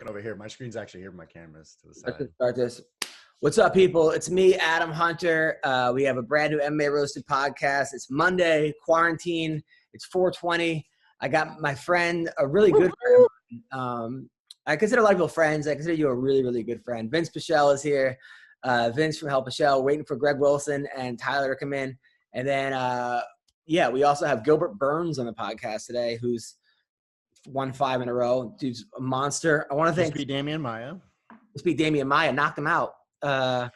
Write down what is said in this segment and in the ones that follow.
Over here. My screen's actually here. My camera's to the Let's side. just start this. What's up, people? It's me, Adam Hunter. We have a brand new MMA Roasted Podcast. It's Monday, quarantine. It's 420. I got my friend, a really good friend. I consider a lot of people friends. I consider you a really, really good friend. Vinc Pichel is here. Vince from Help Pichel, waiting for Greg Wilson and Tyler to come in. And then, we also have Gilbert Burns on the podcast today, who's won 5 in a row. Dude's a monster. I want to thank Damian Maia. Damian Maia, knocked him out. I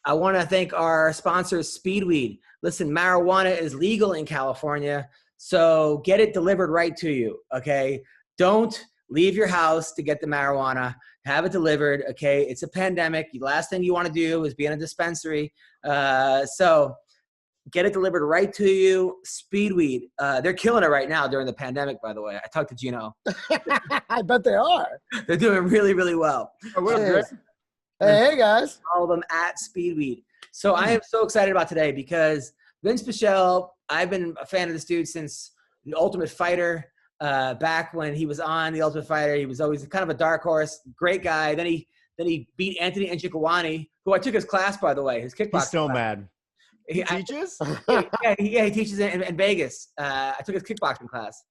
want to thank our sponsors, Speedweed. Listen, marijuana is legal in California, so get it delivered right to you, okay? Don't leave your house to get the marijuana. Have it delivered, okay? It's a pandemic. The last thing you want to do is be in a dispensary. So get it delivered right to you. Speedweed. They're killing it right now during the pandemic, by the way. I talked to Gino. I bet they are. They're doing really, really well. Hey, guys. Follow them at Speedweed. So I am so excited about today because Vinc Pichel, I've been a fan of this dude since The Ultimate Fighter. Back when he was on The Ultimate Fighter, he was always kind of a dark horse. Great guy. Then he beat Anthony Njokuani, who I took his class, by the way, his kickboxing. He's so class. Mad. He teaches? He teaches in Vegas. I took his kickboxing class.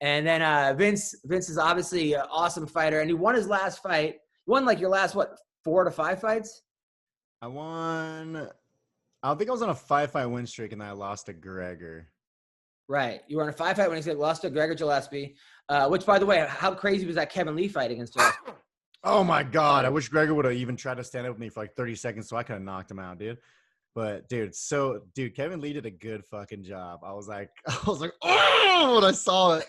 And then Vince is obviously an awesome fighter, and he won his last fight. You won like your last, 4 to 5 fights? I think I was on a 5-fight win streak, and then I lost to Gregor. Right. You were on a 5-fight win streak, lost to Gregor Gillespie, which, by the way, how crazy was that Kevin Lee fight against Gillespie? Oh, my God. I wish Gregor would have even tried to stand up with me for like 30 seconds so I could have knocked him out, dude. But, dude, Kevin Lee did a good fucking job. I was like, oh, when I saw it.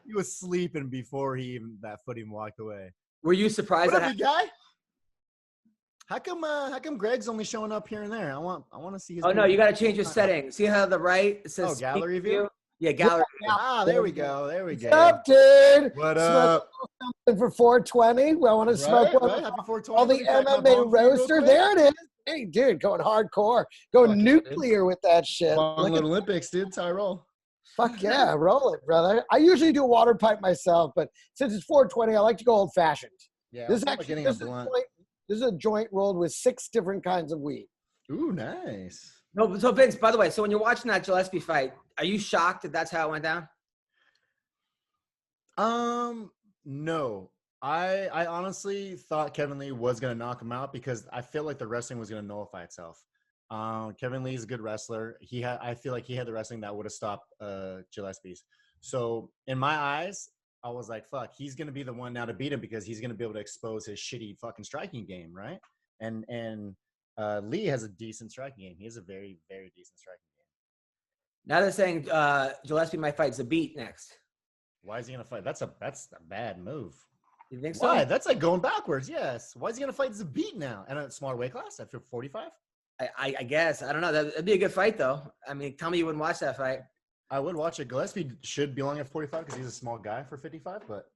He was sleeping before that foot even walked away. Were you surprised? What up, big guy? How come Greg's only showing up here and there? I want to see his. Oh, no, you got to change your setting. See how the right it says gallery view? Yeah, gallery view. There we go. What's up, dude? What up? Something for 420. I want to smoke one. Right. Happy 420. All the MMA roaster. There it is. Hey, dude, going hardcore. Going nuclear with that shit. Long Little Olympics, dude. That's how I roll. Fuck yeah, roll it, brother. I usually do a water pipe myself, but since it's 420, I like to go old-fashioned. Yeah, this is a joint rolled with 6 different kinds of weed. Ooh, nice. No, so Vince, by the way, so when you're watching that Gillespie fight, are you shocked that that's how it went down? No. I honestly thought Kevin Lee was going to knock him out because I feel like the wrestling was going to nullify itself. Kevin Lee is a good wrestler. I feel like he had the wrestling that would have stopped Gillespie's. So in my eyes, I was like, fuck, he's going to be the one now to beat him because he's going to be able to expose his shitty fucking striking game, right? And Lee has a decent striking game. He has a very, very decent striking game. Now they're saying Gillespie might fight Zabit next. Why is he going to fight? That's a bad move. You think so? Why? That's like going backwards, yes. Why is he going to fight Zabit now? And a smaller weight class after 45? I guess. I don't know. That'd be a good fight, though. I mean, tell me you wouldn't watch that fight. I would watch it. Gillespie should belong at 45 because he's a small guy for 55, but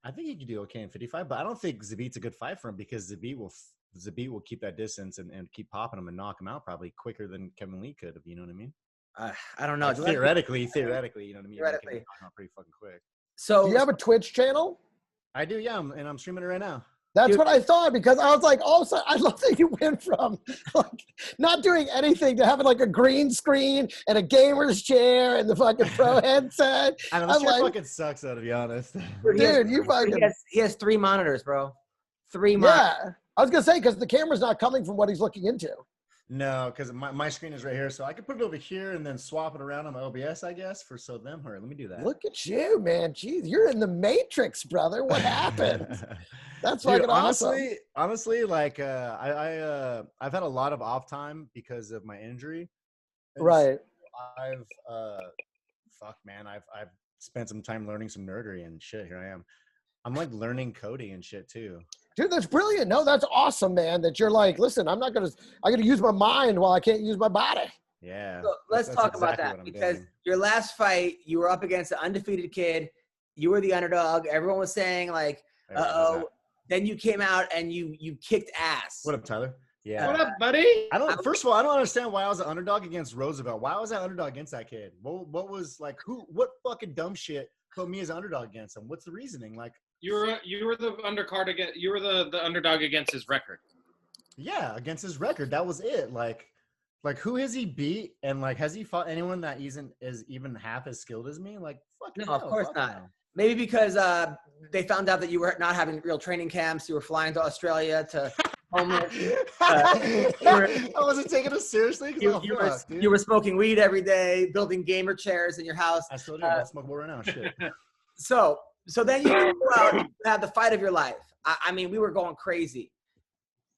I think he could do okay in 55. But I don't think Zabit's a good fight for him because Zabit will keep that distance and keep popping him and knock him out probably quicker than Kevin Lee could, if you know what I mean. I don't know. Like theoretically, you know what I mean? Theoretically. Knock him out pretty fucking quick. So, do you have a Twitch channel? I do, yeah, and I'm streaming it right now. That's what I thought because I was like, all of a sudden, I love that you went from like not doing anything to having like a green screen and a gamer's chair and the fucking pro headset. I know, this chair fucking sucks, though, to be honest. Dude, you fucking. He has 3 monitors, bro. 3 monitors. Yeah, I was gonna say because the camera's not coming from what he's looking into. No, because my screen is right here, so I could put it over here and then swap it around on my OBS, I guess, for them. All right, let me do that. Look at you, man. Jeez, you're in the Matrix, brother. What happened? That's fucking awesome. Honestly, like I've had a lot of off time because of my injury. And right. So I've spent some time learning some nerdery and shit. Here I am. I'm like learning coding and shit too. Dude, that's brilliant. No, that's awesome, man. That you're like, listen, I gotta use my mind while I can't use my body. Yeah. So let's talk about that because your last fight, you were up against an undefeated kid. You were the underdog. Everyone was saying like, uh-oh. Then you came out and you kicked ass. What up, Tyler? Yeah. What up, buddy? First of all, I don't understand why I was an underdog against Roosevelt. Why was I underdog against that kid? What was like what fucking dumb shit put me as an underdog against him? What's the reasoning? Like, You were the undercard against. You were the underdog against his record. yeah, against his record, that was it. Like who has he beat? And like, has he fought anyone that is even half as skilled as me? Like, fuck No, no, of course fuck not. no. Maybe because they found out that you were not having real training camps. You were flying to Australia to homeless. I wasn't taking it seriously. You were smoking weed every day, building gamer chairs in your house. I still do. I smoke more right now. Shit. So then you go out and have the fight of your life. I mean, we were going crazy.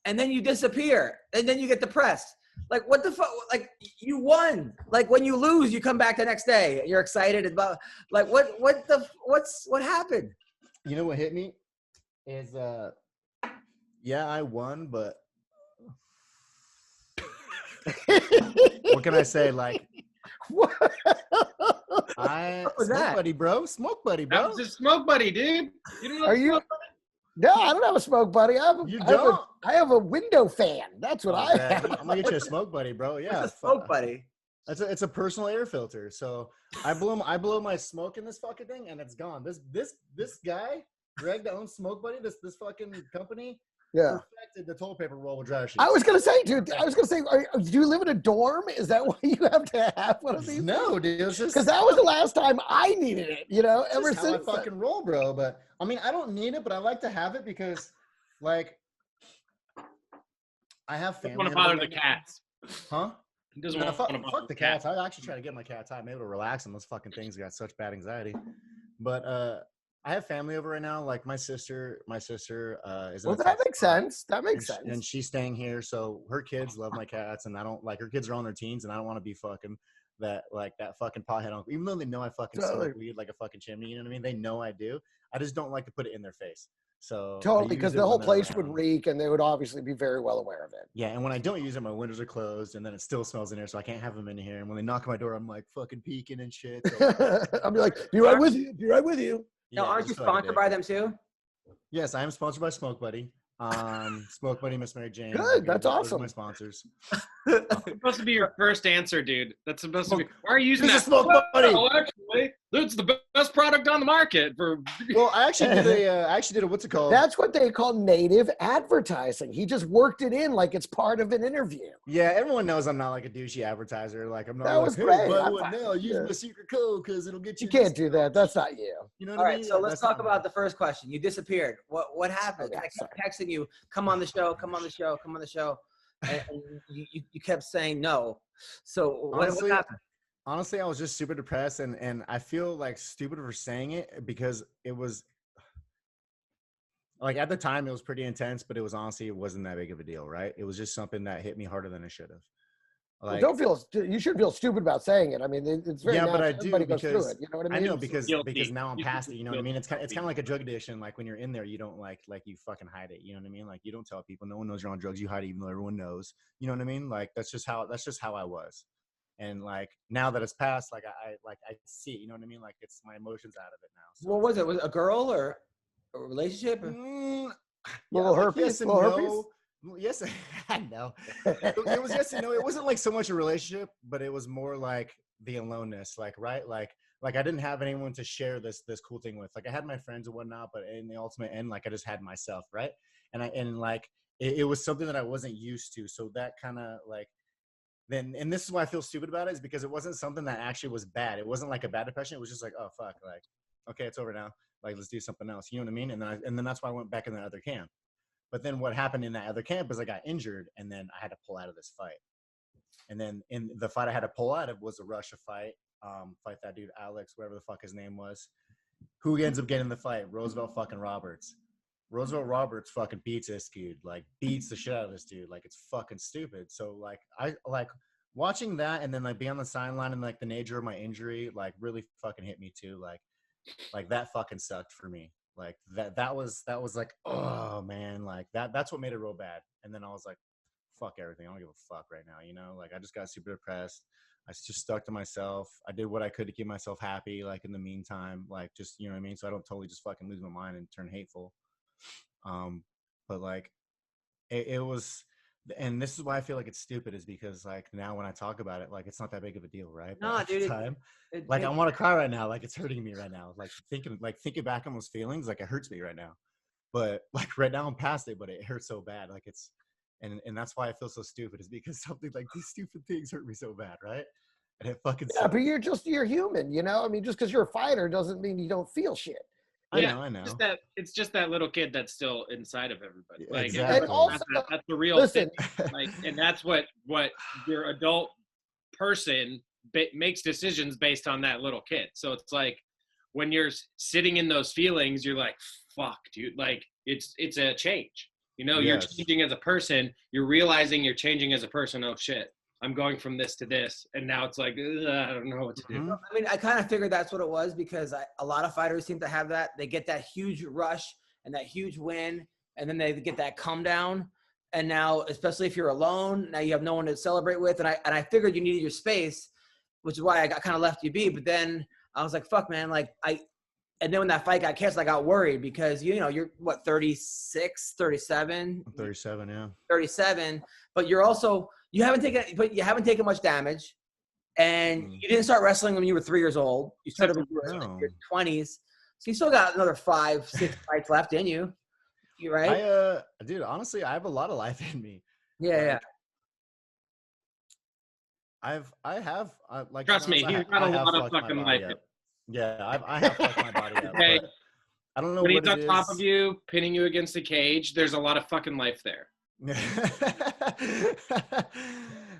And then you disappear. And then you get depressed. Like, what the fuck? Like, you won. Like, when you lose, you come back the next day. You're excited about, like, what happened? You know what hit me? Is, yeah, I won, but what can I say? Like, What? What was Smoke that? buddy, bro. Smoke buddy, bro. That was his smoke buddy, dude. You don't know Are you? No, I don't have a smoke buddy. I have a window fan. That's what I have. I'm gonna get you a smoke buddy, bro. Yeah, What's a smoke buddy? It's a personal air filter. So I blow my smoke in this fucking thing, and it's gone. This guy, Greg, that owns Smoke Buddy, this fucking company, Yeah. perfected the toilet paper roll with dryer sheets. I was gonna say, dude. Do you live in a dorm? Is that why you have to have one of these? No, dude. It's just Because that was the last time I needed it. You know, it's ever just how I since. fucking roll, bro. But I mean, I don't need it, but I like to have it because, like, I have Doesn't family. want to bother the cats. Huh? He doesn't No, want fuck, to bother fuck the cats. I actually try to get my cats out. I'm able to relax them. Those fucking things got such bad anxiety. But I have family over right now. Like my sister is. Well, that makes sense. That makes sense. And she's staying here, so her kids love my cats, and I don't like her kids are on their teens, and I don't want to be fucking that fucking pothead uncle. Even though they know I fucking smoke weed like a fucking chimney, you know what I mean? They know I do. I just don't like to put it in their face. So Totally, because the whole place would around. reek, and they would obviously be very well aware of it. Yeah, and when I don't use it, my windows are closed, and then it still smells in here, so I can't have them in here. And when they knock on my door, I'm like fucking peeking and shit. So, I'll be like, "Be right with you. Be right with you." Now, aren't you just like a sponsored dick. by them too? Yes, I am sponsored by Smoke Buddy. Smoke Buddy, Miss Mary Jane. Good, that's Those are awesome. my sponsors. That's supposed to be your first answer, dude. That's supposed to be. Why are you using Use that? a Smoke Buddy. Well, actually, it's the best product on the market for. Well, I actually did a what's it called? That's what they call native advertising. He just worked it in like it's part of an interview. Yeah, everyone knows I'm not like a douchey advertiser. Like I'm not That like, was hey, great. by I the way, thought- now use yeah. my secret code because it'll get you. You can't do that. That's not you. You know what All I right, mean? so let's That's talk not about me. the first question. You disappeared. What happened? Okay, I kept texting you, come on the show, come on the show, come on the show. And you kept saying no. So what happened? Honestly, I was just super depressed, and I feel like stupid for saying it because it was like at the time it was pretty intense, but it wasn't that big of a deal, right? It was just something that hit me harder than it should have. Like, Don't feel. You shouldn't feel stupid about saying it. I mean, it's very. Yeah, but natural. I do Everybody goes through because it. You know what I I mean? know because Guilty. now I'm You past it. feel You know what I mean? It's kind guilty. of like a drug addiction. Like when you're in there, you don't like you fucking hide it. You know what I mean? Like you don't tell people. No one knows you're on drugs. You hide it even though everyone knows. You know what I mean? Like that's just how I was. And like now that it's past, like I see it. You know what I mean? Like it's my emotions out of it now. So. What was it? Was it a girl or a relationship? Little herpes, Yes and little no. herpes? Yes, I know. It was yes and no. It wasn't like so much a relationship, but it was more like the aloneness. Like right, like I didn't have anyone to share this cool thing with. Like I had my friends and whatnot, but in the ultimate end, like I just had myself, right? And like it was something that I wasn't used to. So that kind of like. Then and this is why I feel stupid about it is because it wasn't something that actually was bad. It wasn't like a bad depression. It was just like, oh fuck, like okay, it's over now. Like let's do something else. You know what I mean? And then that's why I went back in the other camp. But then what happened in that other camp is I got injured and then I had to pull out of this fight. And then in the fight I had to pull out of was a Russia fight. Fight that dude Alex, whatever the fuck his name was. Who ends up getting the fight? Roosevelt fucking Roberts. Roosevelt Roberts fucking beats this dude, like beats the shit out of this dude. Like it's fucking stupid. So like I like watching that and then like being on the sideline and like the nature of my injury like really fucking hit me too. Like that fucking sucked for me. Like that was like, oh man, like that's what made it real bad. And then I was like, fuck everything. I don't give a fuck right now, you know? Like I just got super depressed. I just stuck to myself. I did what I could to keep myself happy, like in the meantime, like just, you know what I mean? So I don't totally just fucking lose my mind and turn hateful. But like it was and this is why I feel like it's stupid, is because like now when I talk about it, like it's not that big of a deal, right? But No, at the dude. time, like I want to cry right now. Like it's hurting me right now. Like thinking back on those feelings, like it hurts me right now. But like right now I'm past it, but it hurts so bad. Like it's, and that's why I feel so stupid, is because something like these stupid things hurt me so bad, right? And it fucking Yeah, sucks. but you're human, you know? I mean, just because you're a fighter doesn't mean you don't feel shit. I know. It's just that little kid that's still inside of everybody. Like, Exactly. And also, that's the real listen, thing. Like, and that's what your adult person makes decisions based on that little kid. So it's like when you're sitting in those feelings, you're like, fuck, dude. Like it's a change. You know, you're changing as a person. You're realizing you're changing as a person. Oh shit, I'm going from this to this, and now it's like I don't know what to do. I mean, I kind of figured that's what it was, because a lot of fighters seem to have that. They get that huge rush and that huge win, and then they get that come down. And now, especially if you're alone, now you have no one to celebrate with. And I figured you needed your space, which is why I kind of left you be. But then I was like, fuck, man. And then when that fight got canceled, I got worried because, you know, you're what, 36, 37? 37, yeah. 37. But you're also, you haven't taken much damage. And you didn't start wrestling when you were 3 years old. You started when you were in your 20s. So you still got another 5, 6 fights left in you. You right? Dude, honestly, I have a lot of life in me. Yeah. I have like. Trust me, he's got a lot of fucking life. Yeah, I have fucked my body up. Okay. But I don't know when what he's on top of you, pinning you against the cage. There's a lot of fucking life there. Yeah,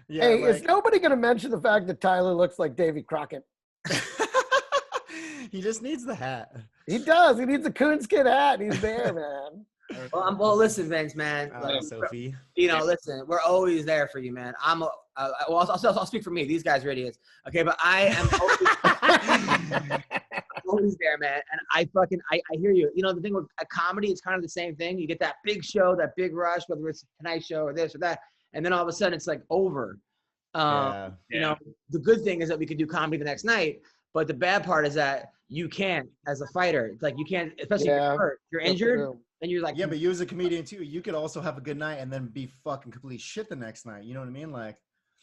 hey, is nobody going to mention the fact that Tyler looks like Davy Crockett? He just needs the hat. He does. He needs a coonskin hat. And he's there, man. Well, listen, Vince, man. Sophie. You know, listen, we're always there for you, man. I'll speak for me. These guys are idiots. Okay, but I am always there, man. And I hear you. You know, the thing with a comedy, it's kind of the same thing. You get that big show, that big rush, whether it's Tonight Show or this or that, and then all of a sudden it's like over. You know, the good thing is that we could do comedy the next night, but the bad part is that you can't as a fighter. It's like you can't, especially if you're hurt, you're injured. And you're like, yeah, but you as a comedian too, you could also have a good night and then be fucking complete shit the next night. You know what I mean? Like,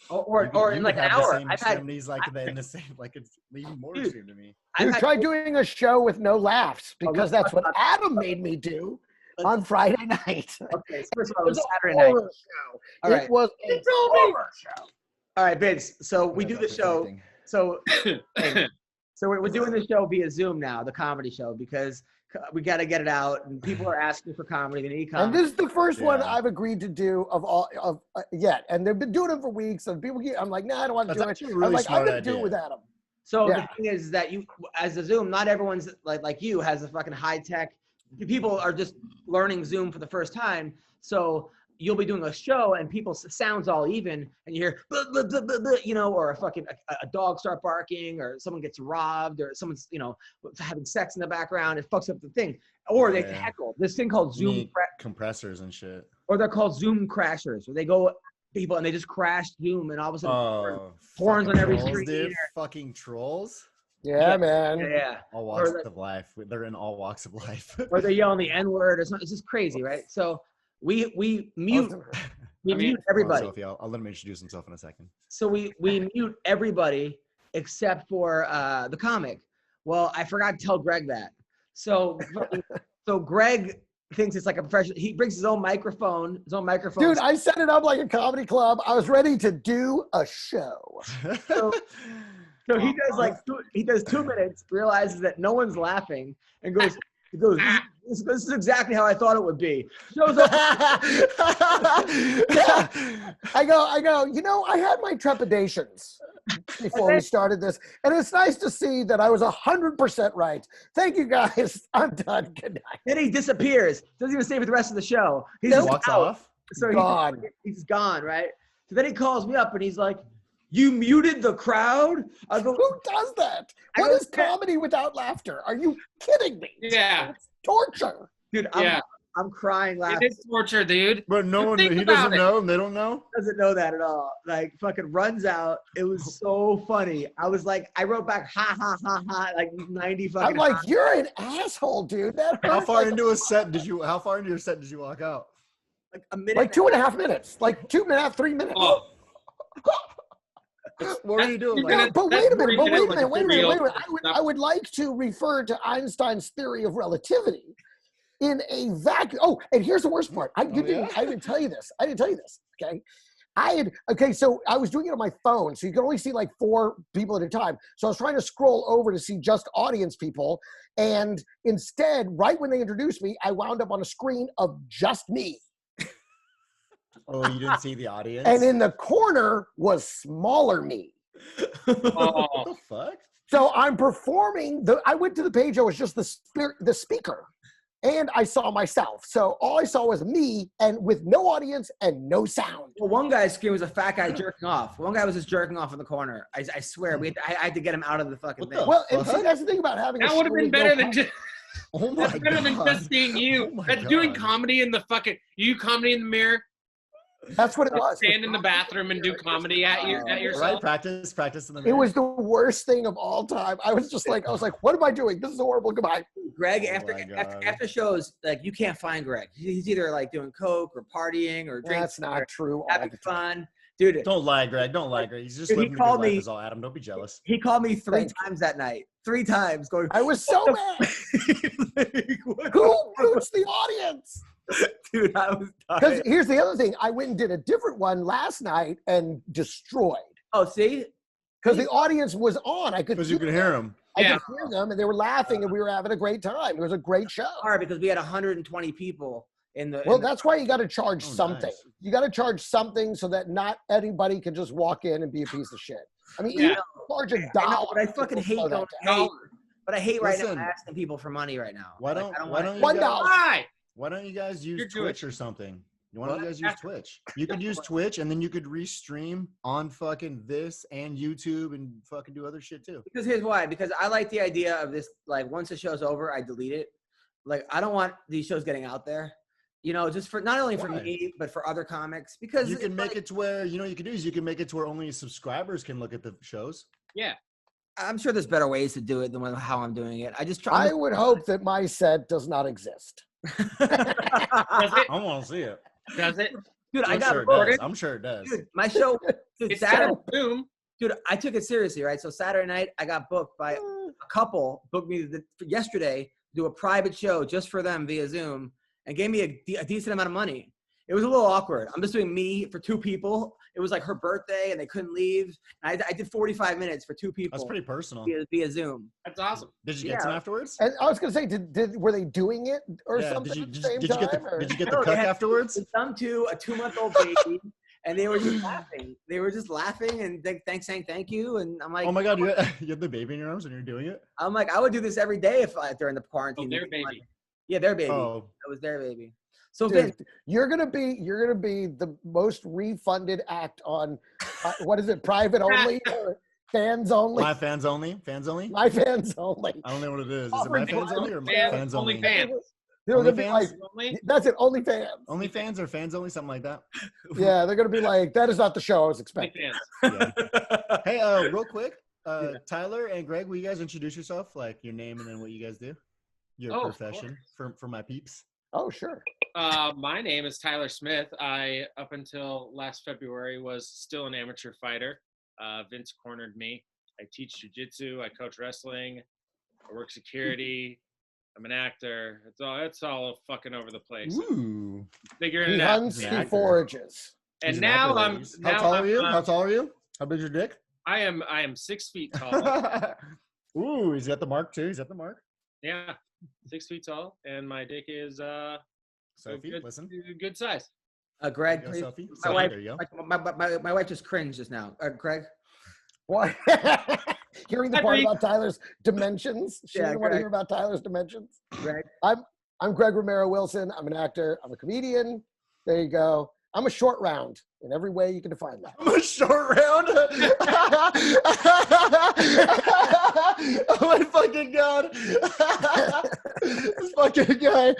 or in like an hour. I've had in the same, like it's even more extreme to me. Dude, try doing a show with no laughs, because that's what Adam made me do on Friday night. Okay, so first of all, it was Saturday night. Show. All right. It was a horror show. All right, Vince. So we do the show. So we're doing the show via Zoom now, the comedy show, because we got to get it out, and people are asking for comedy. They need comedy. And this is the first one I've agreed to do yet, and they've been doing them for weeks. And people, I'm like, nah, I don't want to do it. Really I'm like, I'm gonna do it with Adam. So the thing is that you, as a Zoom, not everyone's like you has a fucking high tech. People are just learning Zoom for the first time. So you'll be doing a show and people's sounds all even, and you hear, blah, blah, blah, blah, blah, you know, or a dog start barking, or someone gets robbed, or someone's, you know, having sex in the background. It fucks up the thing. Or they heckle. This thing called Zoom compressors and shit. Or they're called Zoom crashers, where they go people and they just crash Zoom, and all of a sudden horns on every screen. Dude, fucking trolls. Yeah, man. Yeah. All walks of life. They're in all walks of life. Or they're yelling the N-word or something. It's just crazy, right? So we mute mute everybody. Sophie, I'll let him introduce himself in a second. So we mute everybody except for the comic. Well, I forgot to tell Greg that. So Greg thinks it's like a professional. He brings his own microphone. Dude, I set it up like a comedy club. I was ready to do a show. So he does 2 minutes, realizes that no one's laughing, and goes, this is exactly how I thought it would be. Shows up. Yeah. I go, you know, I had my trepidations before we started this, and it's nice to see that I was 100% right. Thank you, guys. I'm done. Good night. Then he disappears. Doesn't even stay for the rest of the show. He walks off. So gone. He's gone, right? So then he calls me up and he's like, "You muted the crowd?" I go, who does that? What is comedy without laughter? Are you kidding me? Yeah. It's torture. Dude, I'm crying laughing. It is torture, dude. But no one, he doesn't know, and they don't know? Doesn't know that at all. Like, fucking runs out. It was so funny. I was like, I wrote back, ha, ha, ha, ha, like 90 fucking I'm like, you're an asshole, dude. That How hurt far like into your set did you walk out? Like a minute. Like 2.5 minutes. Like 2.5, 3 minutes. Oh, What are you doing? You're Like, gonna- But wait a minute. That's pretty real. I would like to refer to Einstein's theory of relativity in a vacuum. Oh, and here's the worst part. I didn't tell you this. Okay. So I was doing it on my phone, so you can only see like 4 people at a time. So I was trying to scroll over to see just audience people, and instead, right when they introduced me, I wound up on a screen of just me. oh, you didn't see the audience? And in the corner was smaller me. What oh. the fuck? So I'm performing. I went to the page. I was just the speaker, and I saw myself. So all I saw was me, and with no audience and no sound. Well, one guy's screen was a fat guy jerking off. One guy was just jerking off in the corner. I swear, I had to get him out of the fucking What thing. the Well, and see, that's the thing about having. That a would have show been with better no than just. Oh my That's better than God. just seeing you. Oh my That's doing God. comedy in the fucking. You do comedy in the mirror. That's what it was. Stand in the bathroom and do comedy at yourself. Right? Practice in the mirror. It was the worst thing of all time. I was like, what am I doing? This is horrible. Goodbye. Greg, Oh after my God. after shows, like you can't find Greg. He's either like doing coke or partying or drinking. That's not true. All Having the time. fun, dude. Don't lie, Greg. Don't lie, Greg. He's just Dude, he living a good called life me- is all, Adam. Don't be jealous. He called me 3 Thank times that night. 3 times, going. I was so mad. What Who roots the audience? dude, I was Because dying. here's the other thing. I went and did a different one last night and destroyed. Oh, see, Because the audience was on. I could Because you can hear him. I Yeah. could hear them, and they were laughing, and we were having a great time. It was a great show. hard because we had 120 people in the. Well, in the- that's why you got to charge Oh, something. nice. You got to charge something so that not anybody can just walk in and be a piece of shit. I mean, Yeah. even charge I $1. know, but I fucking to hate slow that going. down. But I hate right Listen. now asking people for money right now. Why Like, don't I don't why want don't you $1. guys, Why? why don't you guys use You're Twitch Jewish. or something? Why don't you What? guys use Twitch? You could use Twitch and then you could restream on fucking this and YouTube and fucking do other shit too. Because here's why. Because I like the idea of this. Like once the show's over, I delete it. Like I don't want these shows getting out there. You know, just for not only for Why? me but for other comics. Because You can it's make like- it to where, you know what you can do is you can make it to where only subscribers can look at the shows. Yeah. I'm sure there's better ways to do it than how I'm doing it. I just try. I would hope that my set does not exist. Does it? I want to see it. Does it? Dude, I I'm got sure it booked. does. I'm sure it does. Dude, my show. Dude, It's Saturday, Zoom. dude, I took it seriously, right? So Saturday night, I got booked by a couple. Booked me yesterday to do a private show just for them via Zoom, and gave me a decent amount of money. It was a little awkward. I'm just doing me for 2 people. It was like her birthday, and they couldn't leave. I did 45 minutes for 2 people. That's pretty personal. via Zoom. That's awesome. Did you get some Yeah. afterwards? And I was going to say, were they doing it or Yeah, something did you at the same did you get time? the or- did you get No, the they cook had- afterwards? Some to a 2-month-old baby, and they were just laughing. They were just laughing and saying thank you. And I'm like, Oh my god, you had the baby in your arms when you're doing it? I'm like, I would do this every day if during the quarantine. Oh, their baby. Yeah, their baby. Oh, That was their baby. So Dude, Vince, you're gonna be the most refunded act on what is it, private only or fans only? my fans only? Fans only? My fans only. I don't know what it is. Is it Offering my fans only or my Fans, fans only only? fans. They're gonna be OnlyFans? like, Only? that's it, only fans. Only fans or fans only? Something like that. Yeah, they're gonna be like, that is not the show I was Only expecting. fans. Yeah. Hey, real quick, Tyler and Greg, will you guys introduce yourself, like your name and then what you guys do, your Oh, of profession for my peeps? Oh, sure. My name is Tyler Smith. I, up until last February, was still an amateur fighter. Vince cornered me. I teach jiu-jitsu. I coach wrestling. I work security. I'm an actor. It's all fucking over the place. Ooh. Figuring He it out. hunts, He's an he actor. forages. And He's an now actor, I'm. ladies. Now How tall I'm, are you? How tall are you? How big's your dick? I am 6 feet tall. Ooh, he's got the mark too. He's got the mark. Yeah, 6 feet tall, and my dick is Sophie, good, listen. good size. Greg, There you please. go, Sophie. My Sophie, wife, there you go. my wife just cringed just now. Greg, What? Hearing the Hi, part Bree. about Tyler's dimensions. She Yeah, didn't want to Greg. hear about Tyler's dimensions. Greg. I'm Greg Romero Wilson. I'm an actor. I'm a comedian. There you go. I'm a short round in every way you can define that. I'm a short round. Oh my fucking god! This fucking guy.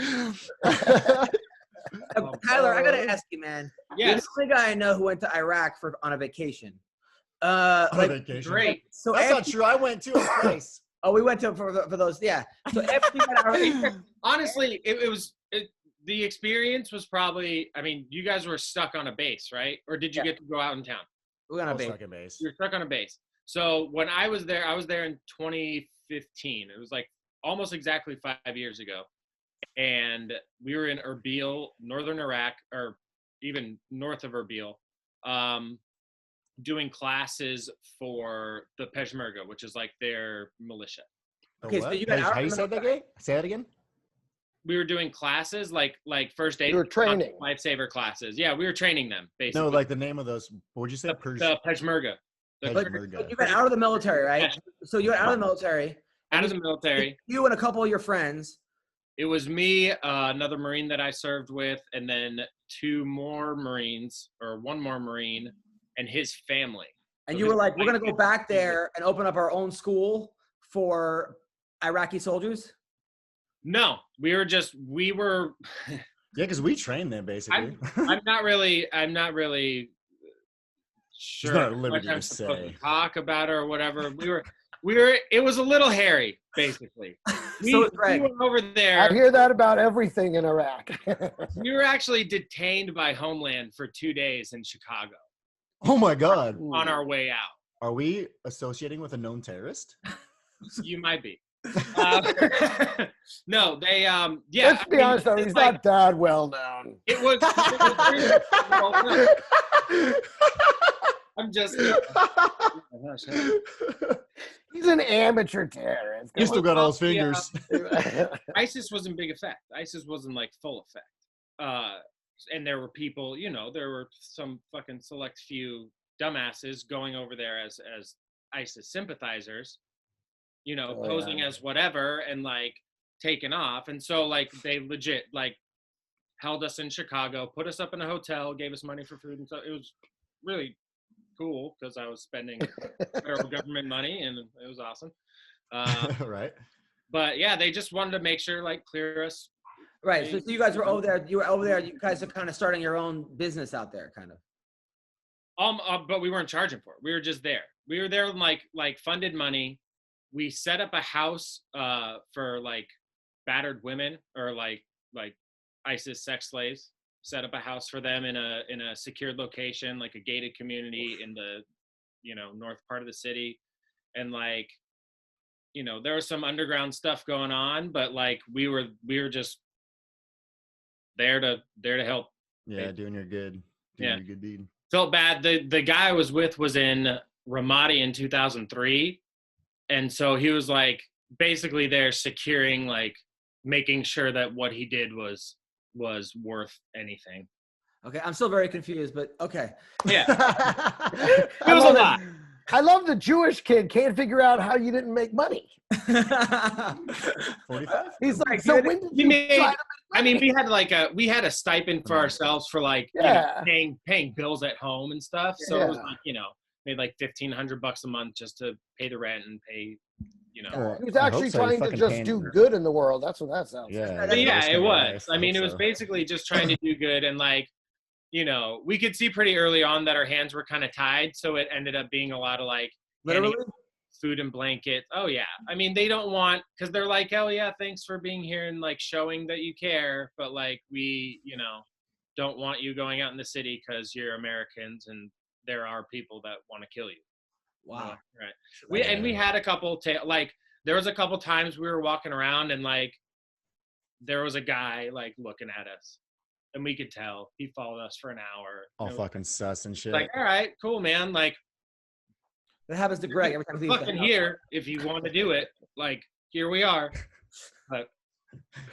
Tyler, I gotta ask you, man. You're Yes, the only guy I know who went to Iraq on a vacation. On Like, vacation. great. so That's not after, true. I went to a place. oh, we went to for those. Yeah. So after you got Iraq, Honestly, the experience was probably, I mean, you guys were stuck on a base, right? Or did you get to go out in town? We're on a base. Stuck in base. You're stuck on a base. So when I was there in 2015. It was like almost exactly 5 years ago. And we were in Erbil, northern Iraq, or even north of Erbil, doing classes for the Peshmerga, which is like their militia. Okay, so you got how do you say that again? Say that again. We were doing classes like first aid. You were training. Lifesaver classes. Yeah, we were training them basically. No, like the name of those. What would you say? the Peshmerga. Peshmerga. You got out of the military, right? So you got out of the military. Out of the military. You and a couple of your friends. It was me, another Marine that I served with, and then one more Marine, and his family. And you were like, we're going to go back there and open up our own school for Iraqi soldiers? No, we were. Yeah, because we trained them basically. I'm not really sure. It's not at what liberty I'm to supposed say. to talk about it or whatever. We were. It was a little hairy, basically. We were over there. I hear that about everything in Iraq. We were actually detained by Homeland for 2 days in Chicago. Oh my God. On our way out. Are we associating with a known terrorist? You might be. No, they yeah. Let's be honest though, he's not that well known. It was I'm just He's an amateur terrorist. You still got all his fingers. ISIS was in big effect. ISIS wasn't like full effect. And there were people, there were some fucking select few dumbasses going over there as ISIS sympathizers, posing as whatever and like taking off. And so like they legit like held us in Chicago, put us up in a hotel, gave us money for food. And so it was really cool because I was spending federal government money and it was awesome. Right. But yeah, they just wanted to make sure like clear us. Right. So you guys were over there. You were over there. You guys are kind of starting your own business out there, kind of. But we weren't charging for it. We were just there. We were there like funded money. We set up a house for like battered women or like ISIS sex slaves. Set up a house for them in a secured location, like a gated community in the north part of the city, and like there was some underground stuff going on, but like we were just there to help. Yeah, doing your good deed. Felt bad. The guy I was with was in Ramadi in 2003, and so he was like basically there securing, like making sure that what he did was worth anything. Okay, I'm still very confused, but okay. Yeah, it was a lot. I love the Jewish kid can't figure out how you didn't make money. 45? He's like, so when did you try to I mean, we had a stipend for ourselves for like paying bills at home and stuff. So it was like made like $1,500 a month just to pay the rent and pay. He was actually trying to just do good in the world. That's what that sounds like. But yeah, it was. I mean, it was basically just trying to do good. And like, we could see pretty early on that our hands were kind of tied. So it ended up being a lot of like food and blanket. Oh yeah. I mean, they don't want, because they're like, oh yeah, thanks for being here and like showing that you care. But like we, don't want you going out in the city because you're Americans and there are people that want to kill you. Wow. Right. We had a couple there was a couple times we were walking around and like there was a guy like looking at us and we could tell he followed us for an hour. All fucking sus and shit. Like, all right, cool, man. Like that happens to Greg every time he's fucking here if you want to do it. Like here we are. But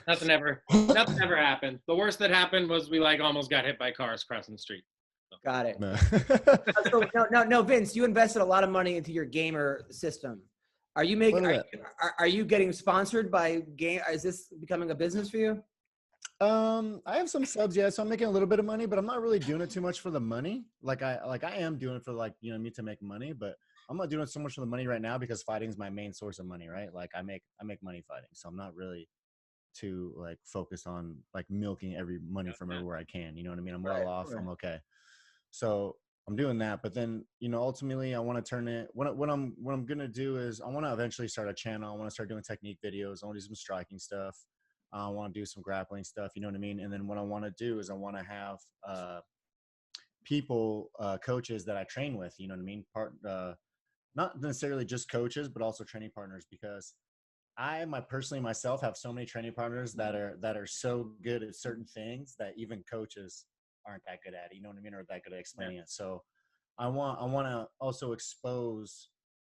nothing ever happened. The worst that happened was we like almost got hit by cars crossing the street. Got it. No. No, Vince, you invested a lot of money into your gamer system. Are you making? Are you getting sponsored by game? Is this becoming a business for you? I have some subs, yeah, so I'm making a little bit of money, but I'm not really doing it too much for the money. Like I am doing it for like me to make money, but I'm not doing it so much for the money right now because fighting is my main source of money, right? Like I make money fighting, so I'm not really too like focused on like milking every money from everywhere I can. You know what I mean? I'm well off. Right. I'm okay. So I'm doing that, but then ultimately I want to turn it. What I'm gonna do is I want to eventually start a channel. I want to start doing technique videos. I want to do some striking stuff. I want to do some grappling stuff, you know what I mean? And then what I want to do is I want to have people, coaches that I train with, you know what I mean? Not necessarily just coaches, but also training partners, because I personally myself have so many training partners that are so good at certain things that even coaches aren't that good at, you know what I mean? Or that good at explaining it. So I want to also expose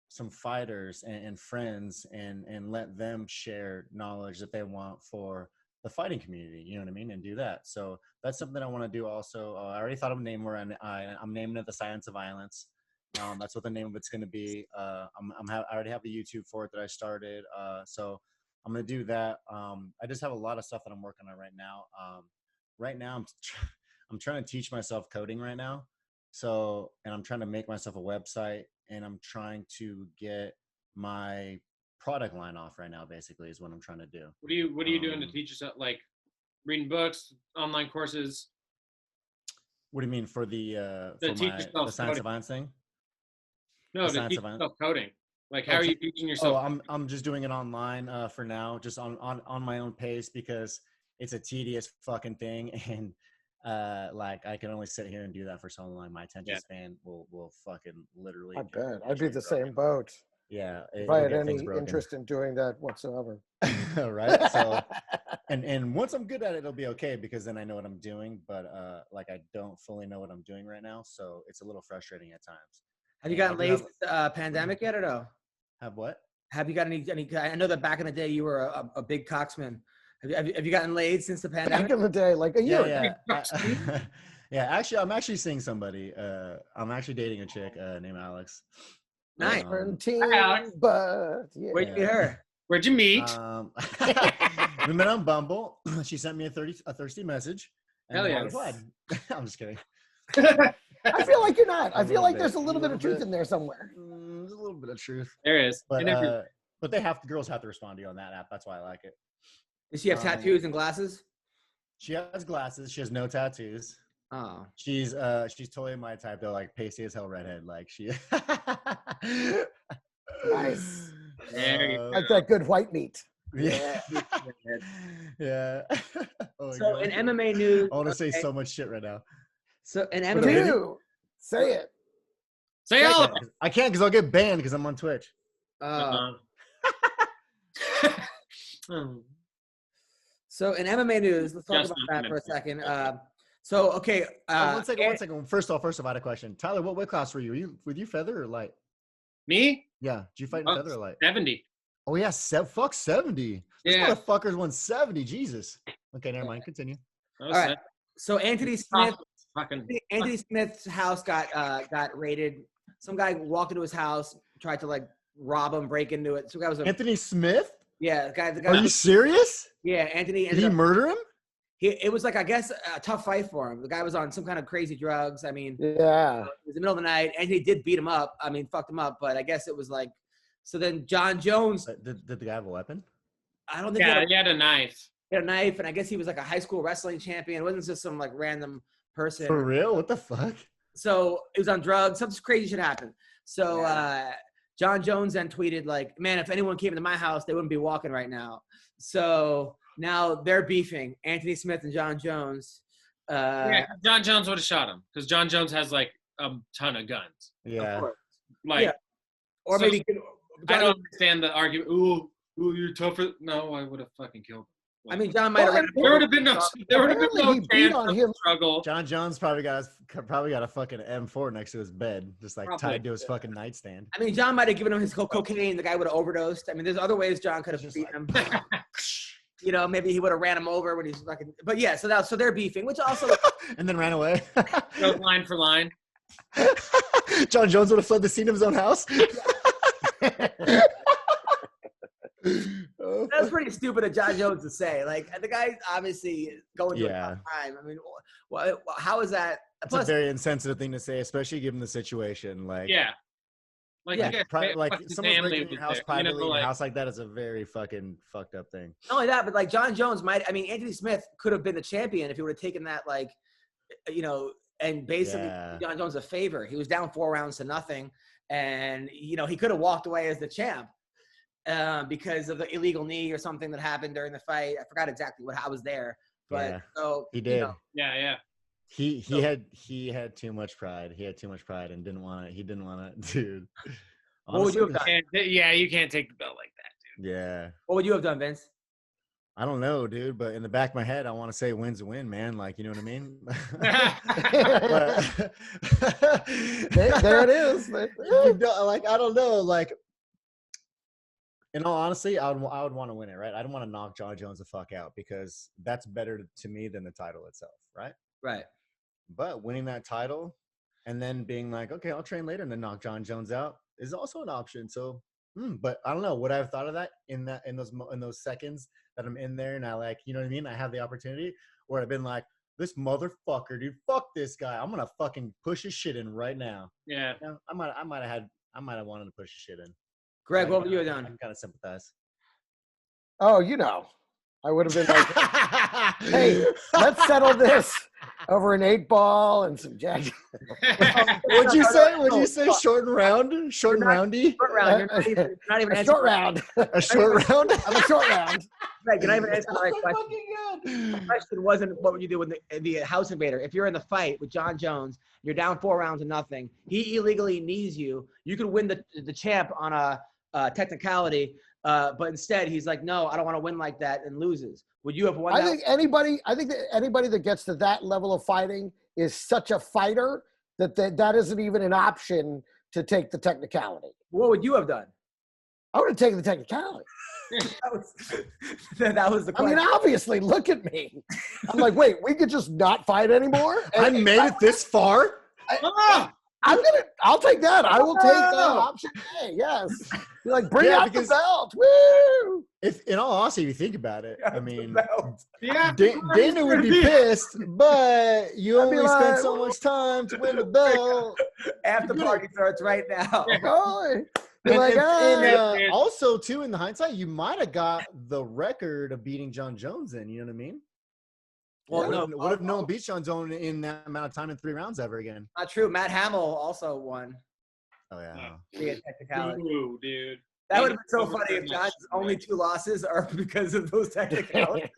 some fighters and friends and let them share knowledge that they want for the fighting community, you know what I mean? And do that. So that's something I want to do also. I already thought of a name where I'm naming it The Science of Violence. That's what the name of it's going to be. I already have the YouTube for it that I started. So I'm going to do that. I just have a lot of stuff that I'm working on right now. Right now I'm trying to teach myself coding right now. So, and I'm trying to make myself a website, and I'm trying to get my product line off right now, basically, is what I'm trying to do. What are you doing to teach yourself? Like reading books, online courses? What do you mean for the Science coding. of Violence thing? No, to teach yourself coding. Like, how are you teaching yourself? Oh, I'm just doing it online for now, just on my own pace, because it's a tedious fucking thing, and like I can only sit here and do that for so long. My attention span will fucking literally. I bet I'd be the same boat. Yeah, if I had any interest in doing that whatsoever. Right. So, and once I'm good at it, it'll be okay, because then I know what I'm doing. But like I don't fully know what I'm doing right now, so it's a little frustrating at times. Have you gotten laid since the pandemic yet, or no? Have what? Have you got any? I know that back in the day you were a big cocksman. Have you gotten laid since the pandemic? Back in the day, like a year ago. Yeah. Actually, I'm actually seeing somebody. I'm actually dating a chick named Alex. Nice. But yeah. Where'd you meet her? Where'd you meet? We met on Bumble. She sent me a thirsty message. And Hell yeah. I replied. I'm just kidding. I feel like you're not. I feel like there's a little bit of truth in there somewhere. There's a little bit of truth. There is. But girls have to respond to you on that app. That's why I like it. Does she have tattoos and glasses? She has glasses. She has no tattoos. Oh. She's totally my type though, like pasty as hell redhead. Like she Nice. Like that good white meat. Yeah. Yeah. Oh so God. in MMA news, I want to say so much shit right now. So in MMA news, say it. Say all of it. I can't, because I'll get banned because I'm on Twitch. So in MMA news, let's talk about that for a second. So okay. One second. First off, I had a question. Tyler, what weight class were you? Were you feather or light? Me? Yeah. Did you fight in feather or light? 70. Oh yeah, fuck 70. This Yeah. motherfucker's won 70. Jesus. Okay, never mind. Continue. All right. So Anthony Smith's house got raided. Some guy walked into his house, tried to like rob him, break into it. Some guy was Anthony Smith? Yeah, the guy. Are you serious? Yeah, Anthony. Did he murder him? It was like, I guess, a tough fight for him. The guy was on some kind of crazy drugs. I mean, yeah. It was the middle of the night. Anthony did beat him up. I mean, fucked him up. But I guess it was like, so then John Jones. Did the guy have a weapon? I don't think he had a knife. He had a knife, and I guess he was like a high school wrestling champion. It wasn't just some like random person. For real? What the fuck? So it was on drugs. Something crazy shit happened. So John Jones then tweeted like, man, if anyone came into my house, they wouldn't be walking right now. So now they're beefing, Anthony Smith and John Jones. John Jones would have shot him because John Jones has like a ton of guns. Yeah. Or maybe I don't understand the argument. Ooh, you're tougher. No, I would have fucking killed him. I mean, John might have. There would have been no chance on of him. struggle. John Jones probably got a fucking M4 next to his bed, just like tied to his fucking nightstand. I mean, John might have given him his cocaine. The guy would have overdosed. I mean, there's other ways John could have beaten him. You know, maybe he would have ran him over when he's fucking. But yeah, so they're beefing, which also. And then ran away. Goes line for line. John Jones would have fled the scene of his own house. That's pretty stupid of John Jones to say. Like, the guy's obviously going through a tough time. I mean, how is that? It's a very insensitive thing to say, espally given the situation. Like, someone breaking your house privately in a house like that is a very fucking fucked up thing. Not only that, but like John Jones Anthony Smith could have been the champion if he would have taken that, like, you know, and basically John Jones a favor. He was down 4 rounds to nothing, and you know he could have walked away as the champ. because of the illegal knee or something that happened during the fight. I forgot exactly what I was there, but Yeah, so he did. Yeah. He had too much pride. He had too much pride and didn't want it. He didn't want it, dude. What would you have Honestly, done? Yeah, you can't take the belt like that, dude. yeah. What would you have done, Vince? I don't know, dude, but in the back of my head, I want to say win's a win, man. Like, you know what I mean? But, There it is. like, I don't know. Like, in all honesty, I would want to win it, right? I don't want to knock John Jones the fuck out because that's better to me than the title itself, right? Right. But winning that title and then being like, okay, I'll train later and then knock John Jones out is also an option. So, but I don't know. Would I have thought of that in those seconds that I'm in there and I like, you know what I mean? I have the opportunity, or I've been like, this motherfucker, dude, fuck this guy. I'm gonna fucking push his shit in right now. Yeah. You know, I might have wanted to push his shit in. Greg, what would you have I done? can kind of sympathize. Oh, I would have been like, hey, let's settle this over an 8-ball and some jack. What'd you say? What'd you say? Short and round? Short and roundy? Short round. You're not even A answering. short round. A short round? I'm a short round. Greg, you're not even answering the right question. Fucking The question wasn't what would you do with the house invader. If you're in the fight with John Jones, you're down 4 rounds to nothing. He illegally knees you. You could win the champ on a technicality, but instead he's like, no, I don't want to win like that, and loses. Would you have won? I think that anybody that gets to that level of fighting is such a fighter that isn't even an option to take the technicality. What would you have done? I would have taken the technicality. That was the question. I mean, obviously, look at me. I'm like, wait, we could just not fight anymore? I made it this far? I'll take that. I will take option A. Yes. You're like, bring out the belt. Woo! If in all honesty, if you think about it, I mean, Yeah. Dana would be pissed, but you only spent so much time to win the belt. After party starts right now. Also, too, in the hindsight, you might have got the record of beating John Jones in. You know what I mean? Well, what if no one beats John Jones in that amount of time in 3 rounds ever again? Not true. Matt Hamill also won. Oh, yeah. Technicality. Ooh, dude. That would have been so funny if John's only 2 losses are because of those technicalities.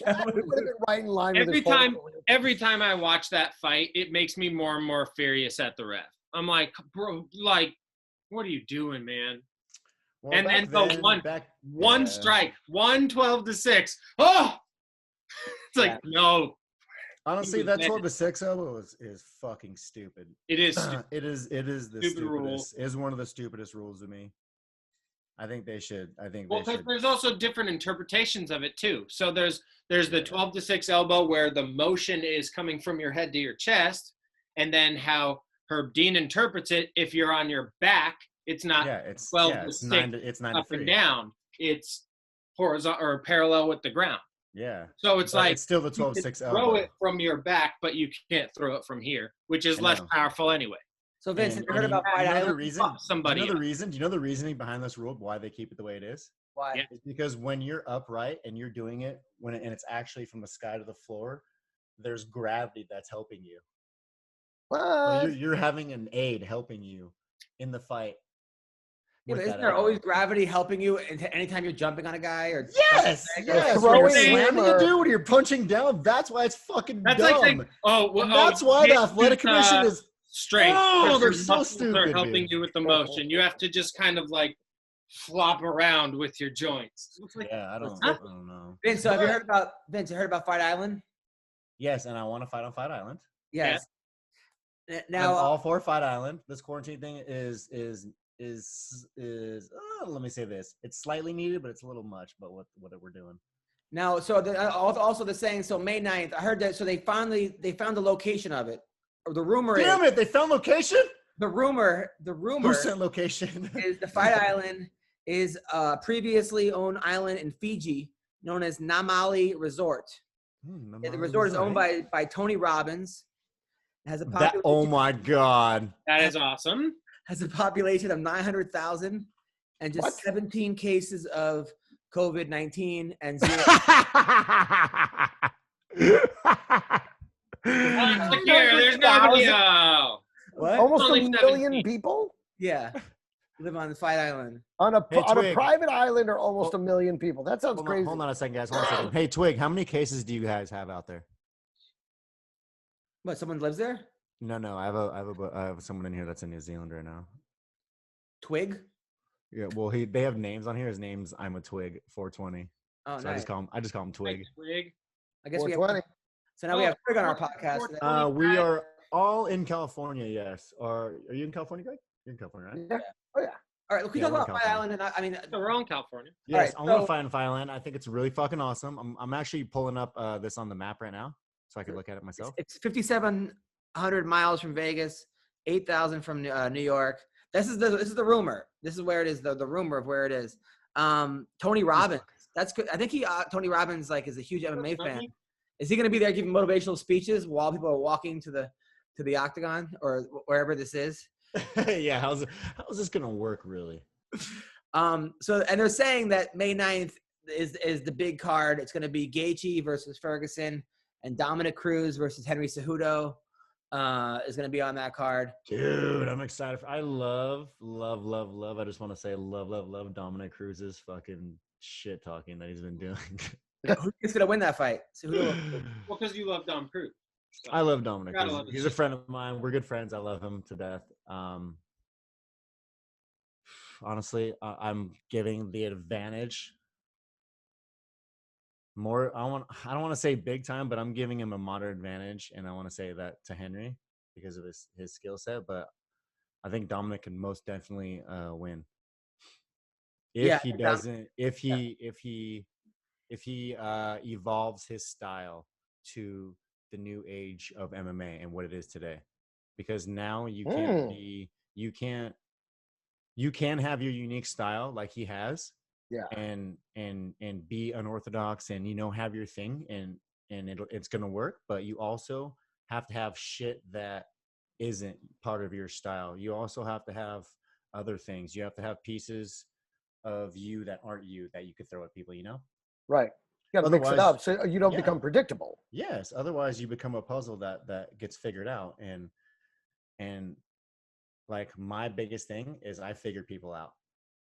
That would have been right in line with Every time I watch that fight, it makes me more and more furious at the ref. I'm like, bro, like, what are you doing, man? Well, and then the one strike, 12-6. Oh, it's like, no. Honestly, that 12-6 elbow is fucking stupid. It is. It is the Stupid rule. stupidest. It is one of the stupidest rules to me. I think they should. Because there's also different interpretations of it too. So there's the 12-6 elbow where the motion is coming from your head to your chest, and then how Herb Dean interprets it. If you're on your back, it's not 12-6. It's 9 up to 3. and down. It's horizontal or parallel with the ground. Yeah. So it's like it's still the 12-6 elbow. Throw it from your back, but you can't throw it from here, which is less powerful anyway. So Vince, have you heard about Fight Island? Do you know the reasoning behind this rule? Why they keep it the way it is? Why? Yeah. It's because when you're upright and you're doing it and it's actually from the sky to the floor, there's gravity that's helping you. So you're having an aid helping you in the fight. Yeah, but isn't there always gravity helping you anytime you're jumping on a guy or yes, when you're slamming a dude, when you're punching down, that's why it's fucking dumb. Like saying, that's why the athletic commission is strength. Oh, they're so stupid. They're helping you with the motion. You have to just kind of like flop around with your joints. I don't know. Vince, so have you heard about Fight Island? Yes, and I want to fight on Fight Island. Yes. Yeah. Now I'm all for Fight Island. This quarantine thing is let me say this. It's slightly needed, but it's a little much, but what we're doing. Now, so also the saying, so May 9th, I heard that, so they found the location of it. Or the rumor is. Damn it, they found location? The rumor. Who sent location? Is the Fight Island is a previously owned island in Fiji known as Namali Resort. The resort is owned by Tony Robbins. It has a population. Oh my God. That is awesome. Has a population of 900,000 and just 17 cases of COVID-19 and 0. There's nobody. Almost 1 million people? Yeah. Live on the Fight Island. On a Twig. private island are almost 1 million people. That sounds crazy. Hold on a second, guys. Hold on a second. Hey, Twig, how many cases do you guys have out there? What? Someone lives there? No. I have someone in here that's in New Zealand right now. Twig? Yeah. Well, they have names on here. His name's I'm a Twig 420. Oh, So nice. I just call him Twig. Hey, Twig. I guess we have. 420. So now we have Twig on our podcast. We are all in California. Yes. Are you in California, Greg? You're in California, right? Yeah. Oh yeah. All right, we Yeah, talk we're in about Fight Island, and I mean, So we're all in California. Yes, All I'm right, gonna so- find Fireland. I think it's really fucking awesome. I'm actually pulling up this on the map right now, so I can look at it myself. it's 5,700 miles from Vegas, 8,000 from New York. This is the rumor. This is where it is. The rumor of where it is. Tony Robbins. That's good. I think Tony Robbins is a huge MMA fan. Is he going to be there giving motivational speeches while people are walking to the octagon or wherever this is? Yeah, how's this gonna work really? So they're saying that May 9th is the big card. It's going to be Gaethje versus Ferguson, and Dominic Cruz versus Henry Cejudo is going to be on that card. Dude, I'm excited. I love. I just want to say love Dominic Cruz's fucking shit talking that he's been doing. Who's going to win that fight? Cejudo. Well, because you love Dom Cruz. So. I love Dominic Gotta Cruz. love his He's a shit. friend of mine. We're good friends. I love him to death. Honestly, I'm giving the advantage more. I don't want to say big time, but I'm giving him a moderate advantage, and I want to say that to Henry because of his skill set. But I think Dominic can most definitely win if he evolves his style to the new age of MMA and what it is today. Because now you can have your unique style like he has, and be unorthodox and have your thing and it's gonna work. But you also have to have shit that isn't part of your style. You also have to have other things. You have to have pieces of you that aren't you that you could throw at people. Right. You got to mix it Otherwise- up so you don't become predictable. Yes. Otherwise, you become a puzzle that gets figured out. And like my biggest thing is I figure people out.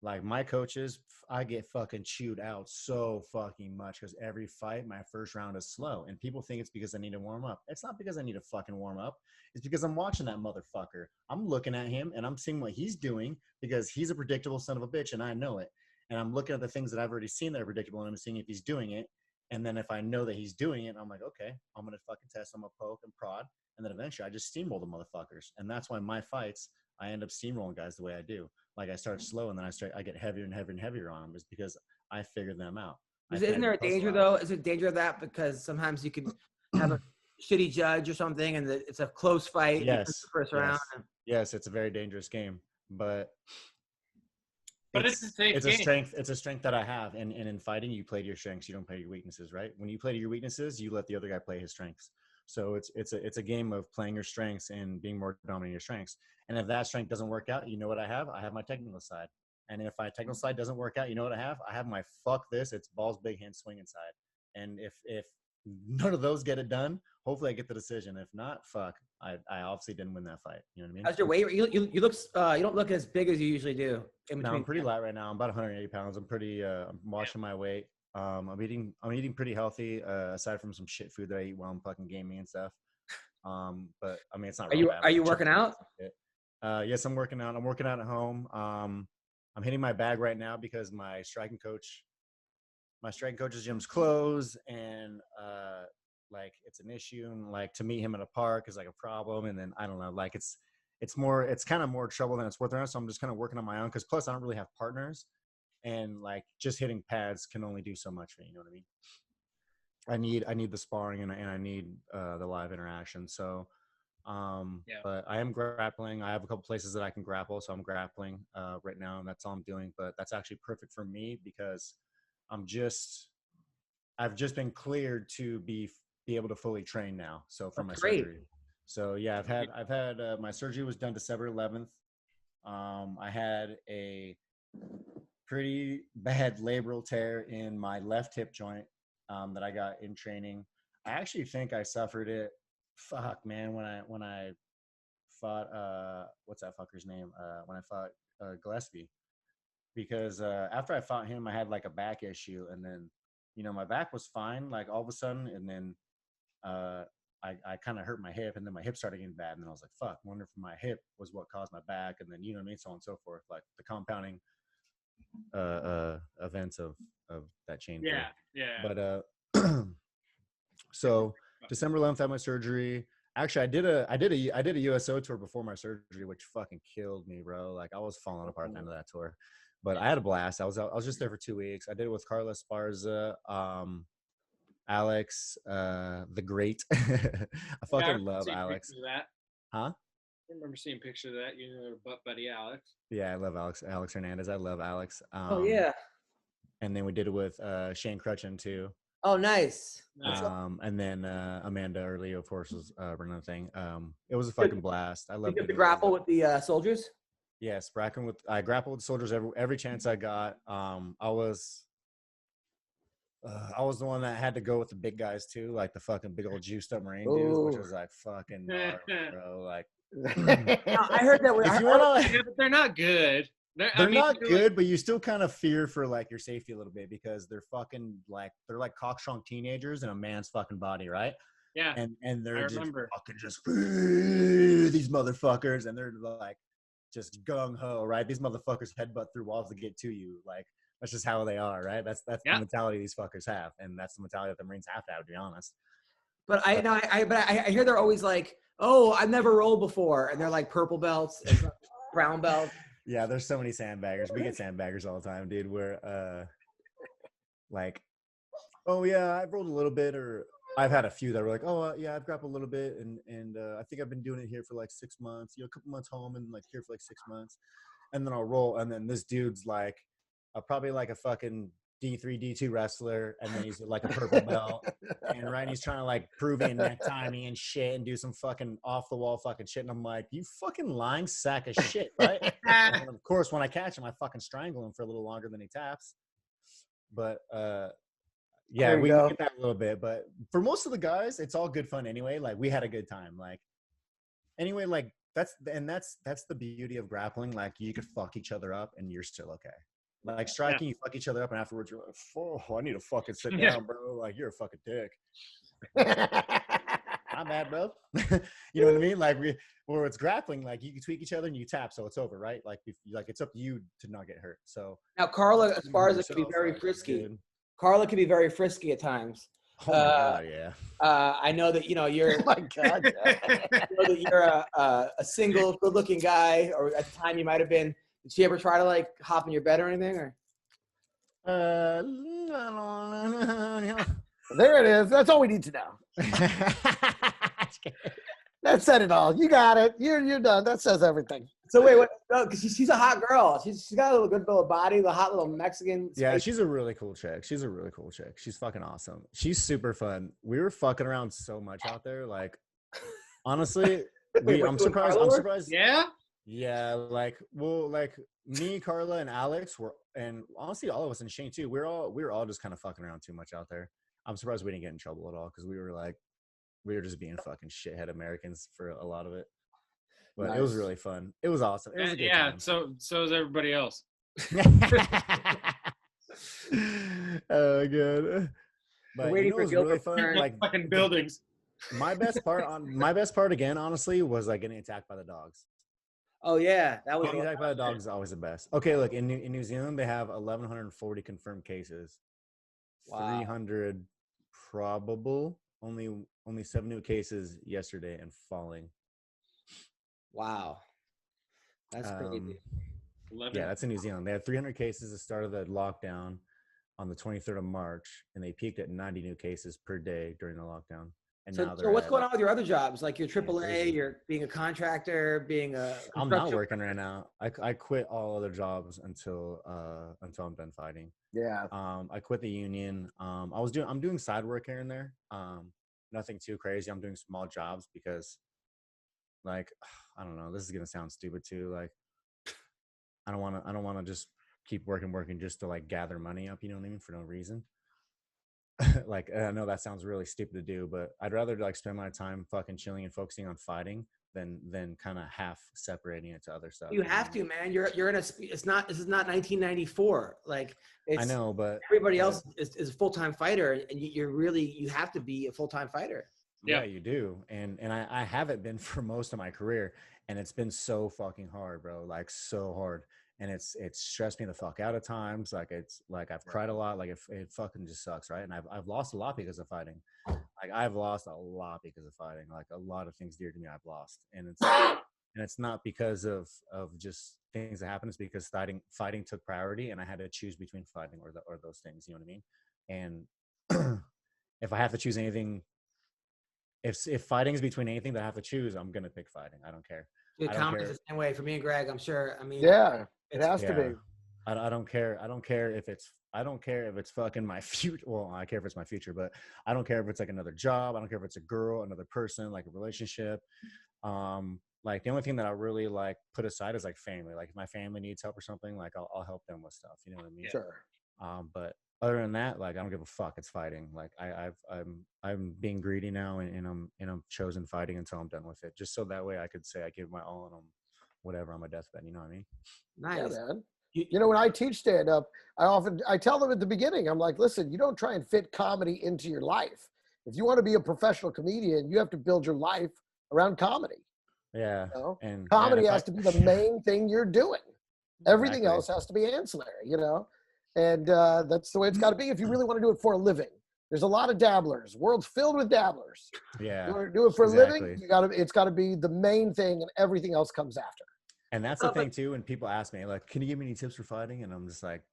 Like my coaches, I get fucking chewed out so fucking much because every fight, my first round is slow. And people think it's because I need to warm up. It's not because I need to fucking warm up. It's because I'm watching that motherfucker. I'm looking at him and I'm seeing what he's doing because he's a predictable son of a bitch and I know it. And I'm looking at the things that I've already seen that are predictable and I'm seeing if he's doing it. And then if I know that he's doing it, I'm like, okay, I'm going to fucking test. I'm going to poke and prod. And then eventually I just steamroll the motherfuckers. And that's why my fights, I end up steamrolling guys the way I do. Like I start slow and then I get heavier and heavier and heavier on them is because I figured them out. Isn't there a danger though? Is it danger of that because sometimes you can have a shitty judge or something and it's a close fight? Yes. First round. Yes, it's a very dangerous game, but it's a safe it's game. It's a strength that I have. And in fighting, you play to your strengths. You don't play to your weaknesses, right? When you play to your weaknesses, you let the other guy play his strengths. So it's a game of playing your strengths and being more dominant in your strengths. And if that strength doesn't work out, you know what I have? I have my technical side. And if my technical side doesn't work out, you know what I have? I have my fuck this. It's balls, big hand, swinging side. And if none of those get it done, hopefully I get the decision. If not, fuck. I obviously didn't win that fight. You know what I mean? How's your weight? You look you don't look as big as you usually do. No, I'm pretty light right now. I'm about 180 pounds. I'm pretty. I'm watching my weight. I'm eating pretty healthy. Aside from some shit food that I eat while I'm fucking gaming and stuff. But I mean, it's not. Are you working out? Yes, I'm working out. I'm working out at home. I'm hitting my bag right now because my striking coach's gym's closed, and like it's an issue, and like to meet him in a park is like a problem, and then I don't know, like it's kind of more trouble than it's worth right now. So I'm just kind of working on my own because plus I don't really have partners, and like just hitting pads can only do so much for me. You know what I mean? I need the sparring and I need the live interaction. So. But I am grappling. I have a couple places that I can grapple, so I'm grappling right now, and that's all I'm doing. But that's actually perfect for me because I've just been cleared to be able to fully train now. So from my surgery. So yeah, I've had my surgery was done December 11th. I had a pretty bad labral tear in my left hip joint that I got in training. I actually think I suffered it. Fuck, man, when I fought what's that fucker's name? When I fought Gillespie, because after I fought him, I had like a back issue, and then my back was fine, like all of a sudden, and then I kind of hurt my hip, and then my hip started getting bad, and then I was like, fuck, I wonder if my hip was what caused my back, and then you know what I mean, so on and so forth, like the compounding events of that chain. Yeah. But so December 11th, I had my surgery. Actually, I did a USO tour before my surgery, which fucking killed me, bro. Like I was falling apart at the end of that tour, but I had a blast. I was just there for 2 weeks. I did it with Carla Esparza, Alex, the Great. I fucking love Alex. Huh? I remember seeing pictures of that. Butt buddy Alex. Yeah, I love Alex Hernandez. I love Alex. Oh yeah. And then we did it with Shane Crutchin too. Oh, nice. And then Amanda Early, of course, was running the thing. It was a fucking blast. I love the grapple with the soldiers. Yes, I grappled with soldiers every chance I got. I was the one that had to go with the big guys too, like the fucking big old juiced up Marine dudes, which was like fucking gnarly, bro. Like, I heard that. But they're not good. They're not good, but you still kind of fear for like your safety a little bit because they're fucking like they're like cockstrong teenagers in a man's fucking body, right? Yeah. And they're just remember. fucking just these motherfuckers, and they're like just gung ho, right? These motherfuckers headbutt through walls to get to you. Like that's just how they are, right? That's the mentality these fuckers have, and that's the mentality that the Marines have to have, to be honest. But I hear they're always like, oh, I've never rolled before, and they're like purple belts and brown belts. Yeah, there's so many sandbaggers. We get sandbaggers all the time, dude. We're like, oh yeah, I've rolled a little bit, or I've had a few that were like, oh yeah, I've grappled a little bit, and I think I've been doing it here for like 6 months, a couple months home, and like here for like 6 months, and then I'll roll, and then this dude's like, probably like a fucking D3, D2 wrestler, and then he's like a purple belt, and right, he's trying to like prove in necktie me and shit, and do some fucking off the wall fucking shit, and I'm like, you fucking lying sack of shit, right? And of course, when I catch him, I fucking strangle him for a little longer than he taps. But yeah, we get that a little bit, but for most of the guys, it's all good fun anyway. Like we had a good time. Like anyway, like that's the beauty of grappling. Like you could fuck each other up, and you're still okay. Like striking, you fuck each other up, and afterwards you're like, oh, I need to fucking sit down, bro. Like you're a fucking dick. I'm mad, bro. You know what I mean? Like where it's grappling, like you can tweak each other and you tap, so it's over, right? Like it's up to you to not get hurt. So now Carla Esparza can be very frisky. Dude. Carla can be very frisky at times. Oh my god, yeah. I know that you're. Oh my god. I know that you're a single, good-looking guy, or at the time you might have been. Did she ever try to like hop in your bed or anything? Or there it is. That's all we need to know. That said it all. You got it. You're done. That says everything. So wait, what? No, because she's a hot girl. She's got a little good little body, the hot little Mexican. Yeah, she's a really cool chick. She's fucking awesome. She's super fun. We were fucking around so much out there. Like, honestly, I'm surprised. Yeah. Yeah, like me, Carla, and Alex were, and honestly, all of us and Shane too. We were all just kind of fucking around too much out there. I'm surprised we didn't get in trouble at all because we were just being fucking shithead Americans for a lot of it. But nice. It was really fun. It was awesome. It was a good time. So is everybody else. Oh god. But waiting for it was really fun. Like fucking buildings. My best part again, honestly, was like getting attacked by the dogs. Oh yeah, that was. Getting attacked by the dogs is always the best. Okay, look, in New Zealand they have 1,140 confirmed cases. Wow. 300 probable. Only 7 new cases yesterday and falling. Wow, that's crazy. Yeah, that's in New Zealand. They had 300 cases at the start of the lockdown on the 23rd of March, and they peaked at 90 new cases per day during the lockdown. And so what's going on with your other jobs? Like your AAA, you're being a contractor, being a. I'm not working right now. I quit all other jobs until I'm done fighting. Yeah. I quit the union. I'm doing side work here and there. Nothing too crazy. I'm doing small jobs because, like, I don't know. This is gonna sound stupid too. Like, I don't want to just keep working just to like gather money up. You know what I mean? For no reason. Like, I know that sounds really stupid to do, but I'd rather like spend my time fucking chilling and focusing on fighting than kind of half separating it to other stuff. You have to, man. You're in a. This is not 1994. Like I know, but everybody else is a full-time fighter, and you have to be a full-time fighter. Yeah, you do. And I haven't been for most of my career, and it's been so fucking hard, bro. Like so hard. And it's stressed me the fuck out at times. Like it's like I've cried a lot. Like it fucking just sucks, right? And I've lost a lot because of fighting. Like I've lost a lot because of fighting. Like a lot of things dear to me I've lost. And it's not because of just things that happen. It's because fighting took priority, and I had to choose between fighting or those things. You know what I mean? And if I have to choose anything, if fighting is between anything that I have to choose, I'm gonna pick fighting. I don't care. Dude, comedy's the same way for me and Greg. I'm sure. I mean, yeah, it has to be. I don't care. I don't care if it's fucking my future. Well, I care if it's my future, but I don't care if it's like another job. I don't care if it's a girl, another person, like a relationship. Like the only thing that I really like put aside is like family. Like if my family needs help or something, like I'll help them with stuff. You know what I mean? Sure. But other than that, like I don't give a fuck. It's fighting. Like I'm being greedy now, and I'm chosen fighting until I'm done with it. Just so that way I could say I give my all and I'm whatever on my deathbed. You know what I mean? Nice. Yeah, man. You know, when I teach stand-up, I tell them at the beginning, I'm like, listen, you don't try and fit comedy into your life. If you want to be a professional comedian, you have to build your life around comedy. Yeah. You know? And comedy has to be the main thing you're doing. Everything else has to be ancillary, you know? And that's the way it's got to be if you really want to do it for a living. There's a lot of dabblers. World's filled with dabblers. Yeah. You want to do it for a living, it's got to be the main thing, and everything else comes after. And that's the thing too, when people ask me, like, can you give me any tips for fighting? And I'm just like,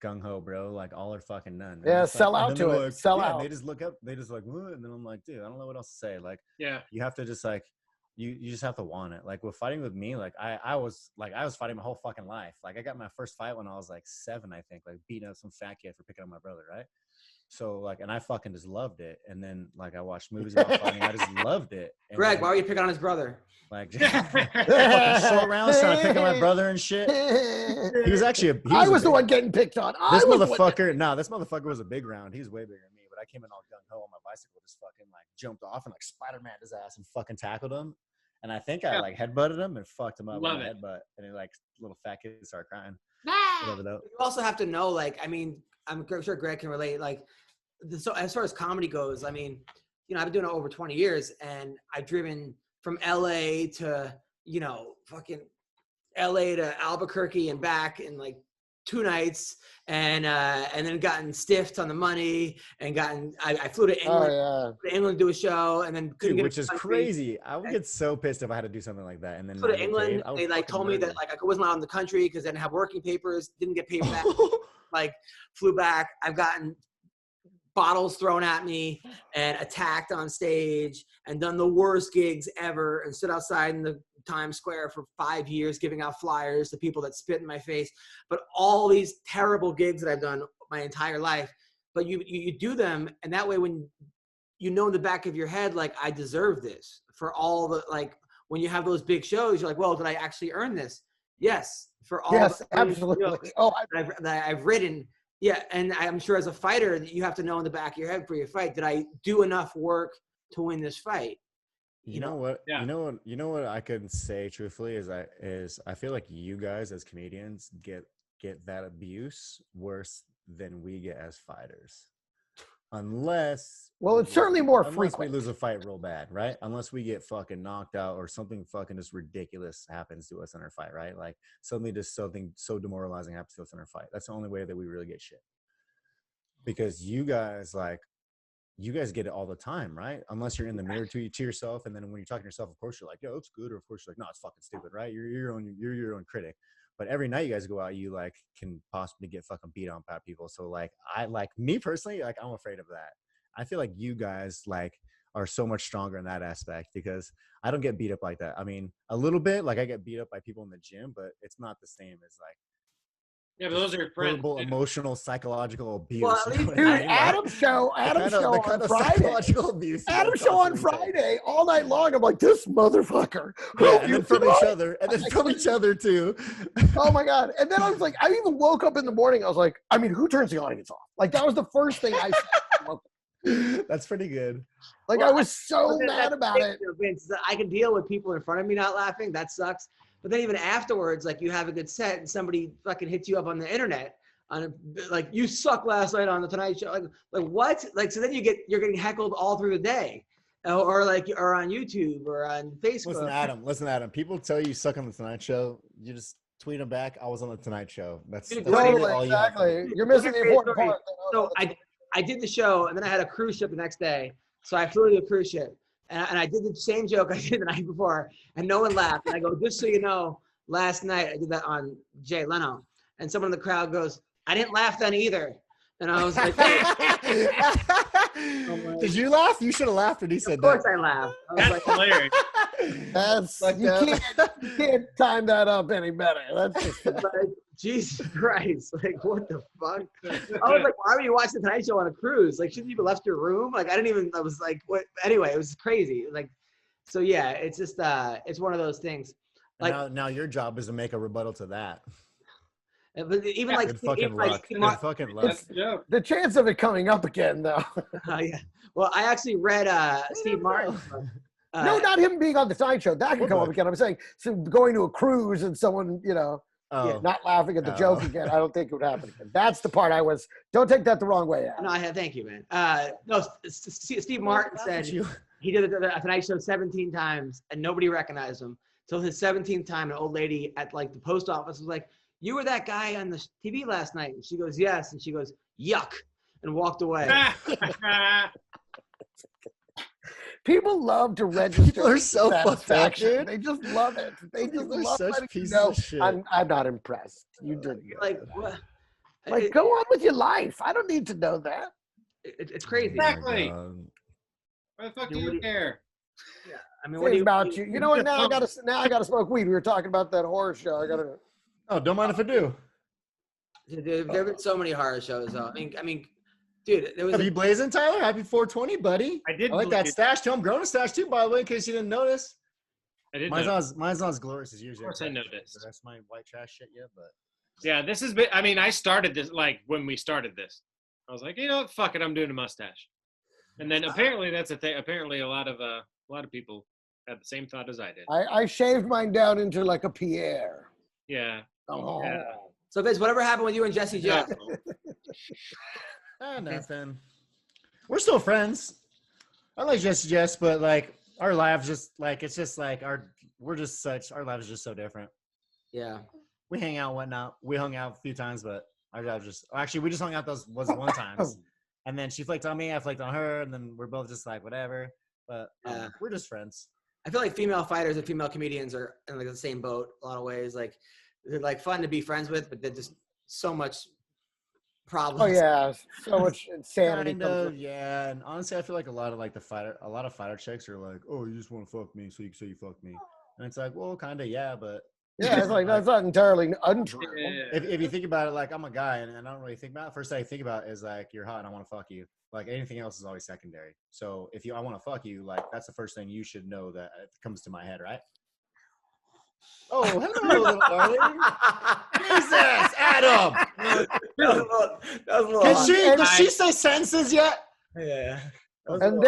gung-ho, bro, like all or fucking none. And yeah, sell like, out to it. Like, sell out. They just look up, they just like, what? And then I'm like, dude, I don't know what else to say. Like, yeah, you have to just like, you just have to want it. Like with fighting with me, like I was fighting my whole fucking life. Like I got my first fight when I was like 7, I think, like beating up some fat kid for picking up my brother, right? So like, and I fucking just loved it. And then like I watched movies about fighting, I just loved it. And Greg, then, why were you picking on his brother? like fucking short rounds trying to pick on my brother and shit. He was actually I was the one getting picked on. This motherfucker was a big round. He's way bigger than me, but I came in all gung ho on my bicycle, just fucking like jumped off and like Spider-Man his ass and fucking tackled him. And I think I like headbutted him and fucked him up with my headbutt. And he like little fat kid started crying. You also have to know, like, I mean, I'm sure Greg can relate. Like, so as far as comedy goes, I mean, you know, I've been doing it over 20 years, and I've driven from LA to, you know, fucking LA to Albuquerque and back in like 2 nights, and then gotten stiffed on the money, and I flew to England, to do a show, and then couldn't get which is crazy. I would get so pissed if I had to do something like that. And then flew to England, they like told me that like I wasn't allowed in the country because I didn't have working papers, didn't get paid back. Like flew back. I've gotten bottles thrown at me and attacked on stage and done the worst gigs ever and stood outside in the Times Square for 5 years giving out flyers to people that spit in my face. But all these terrible gigs that I've done my entire life, but you do them, and that way when you know in the back of your head, like, I deserve this for all the, like, when you have those big shows, you're like, well, did I actually earn this? Yes, for all the absolutely. that I've written. Yeah, and I'm sure as a fighter, you have to know in the back of your head for your fight, did I do enough work to win this fight? You know what? Yeah. You know what I could say truthfully is I feel like you guys as comedians get that abuse worse than we get as fighters. Unless it's certainly more frequent. We lose a fight real bad, right? Unless we get fucking knocked out or something fucking just ridiculous happens to us in our fight, right? Like suddenly just something so demoralizing happens to us in our fight. That's the only way that we really get shit. Because you guys get it all the time, right? Unless you're in the mirror to yourself, and then when you're talking to yourself, of course you're like, "Yo, it's good," or of course you're like, "No, it's fucking stupid," right? You're your own critic. But every night you guys go out, you like can possibly get fucking beat on by people. So like me personally, like I'm afraid of that. I feel like you guys like are so much stronger in that aspect because I don't get beat up like that. I mean, a little bit, like I get beat up by people in the gym, but it's not the same as like. Yeah, but those are your friends. Verbal, emotional, psychological abuse. Well, dude, Adam's show on Friday. Adam's show on Friday all night long. I'm like, this motherfucker. Yeah, and then from each other, and then from each other too. Oh my god! And then I was like, I even woke up in the morning. I was like, I mean, who turns the audience off? Like that was the first thing I said. That's pretty good. Like, Well, I was so But mad that's about the thing, it. Vince, is that I can deal with people in front of me not laughing. That sucks. But then even afterwards, like you have a good set and somebody fucking hits you up on the internet like you suck last night on the Tonight Show. Like what? Like, so then you're getting heckled all through the day, or on YouTube or on Facebook. Listen, Adam. People tell you suck on the Tonight Show. You just tweet them back. I was on the Tonight Show. That's Dude, literally Totally, all you have to do. exactly. You're missing the important part. So I did the show and then I had a cruise ship the next day. So I flew to the cruise ship and I did the same joke I did the night before and no one laughed. And I go, just so you know, last night I did that on Jay Leno and someone in the crowd goes, I didn't laugh then either. And I was like, did you laugh? You should have laughed when he said that. Of course I laughed. I was like, hilarious. That's Like you can't time that up any better. That's just like, Jesus Christ. Like, what the fuck? I was like, why were you watching the Tonight Show on a cruise? Like, shouldn't you have left your room? Like, I was like, what? Anyway, it was crazy. Like, so yeah, it's just, it's one of those things. Like, now your job is to make a rebuttal to that. but even like, Good fucking even like luck. Steve Good fucking luck. That's a joke. the chance of it coming up again, though. Yeah. Well, I actually read Steve Martin's book. No, not him being on the Tonight Show. That can come up again. I'm saying, so going to a cruise and someone, not laughing at the joke again. I don't think it would happen again. That's the part don't take that the wrong way. Adam. No, thank you, man. No, Steve Martin said he did the Tonight Show 17 times and nobody recognized him. Till his 17th time, an old lady at like the post office was like, "You were that guy on the TV last night." And she goes, "Yes." And she goes, "Yuck," and walked away. People love to register. People are so fucked up, dude. They just love it. They just People are love such letting you pieces know, of shit. I'm not impressed. You did good. Like, what? Like, go on with your life. I don't need to know that. It's crazy. Exactly. God. Why the fuck do you care? Yeah. I mean, what do Think you about you. You know what? Now I gotta smoke weed. We were talking about that horror show. I gotta. Oh, don't mind if I do. There have been so many horror shows. Though. I mean, dude, there was. Have you blazing, Tyler? Happy 420, buddy. I did. I like that stash too. I'm growing a stash too, by the way, in case you didn't notice. I did. Mine's not as glorious as yours. Of course, I noticed. That's my white trash shit yet, but. Yeah, this has been. I mean, I started this like when we started this. I was like, you know what? Fuck it, I'm doing a mustache. And then apparently that's a thing. Apparently, a lot of people had the same thought as I did. I shaved mine down into like a Pierre. Yeah. Oh. Yeah. So, Vince, whatever happened with you and Jesse J? Nothing. We're still friends. I like Jess, but like our lives just like it's just like our lives are just so different. Yeah. We hang out, whatnot. We hung out a few times, but our lives we just hung out those one times. And then she flaked on me, I flaked on her, and then we're both just like whatever. But we're just friends. I feel like female fighters and female comedians are in like the same boat a lot of ways. Like they're like fun to be friends with, but they're just so much problems. Oh yeah, so much insanity. Kind of, yeah. And honestly, I feel like a lot of fighter chicks are like, "Oh, you just want to fuck me, so you can say you fuck me," and it's like, well, kind of, yeah, but Yeah, it's like that's not entirely untrue. if you think about it, like I'm a guy and I don't really think about it. First thing I think about is like you're hot and I want to fuck you. Like anything else is always secondary. So if I want to fuck you, like that's the first thing you should know that comes to my head, right? Oh, hello, little darling. Jesus, Adam. Does she say sentences yet? Yeah. And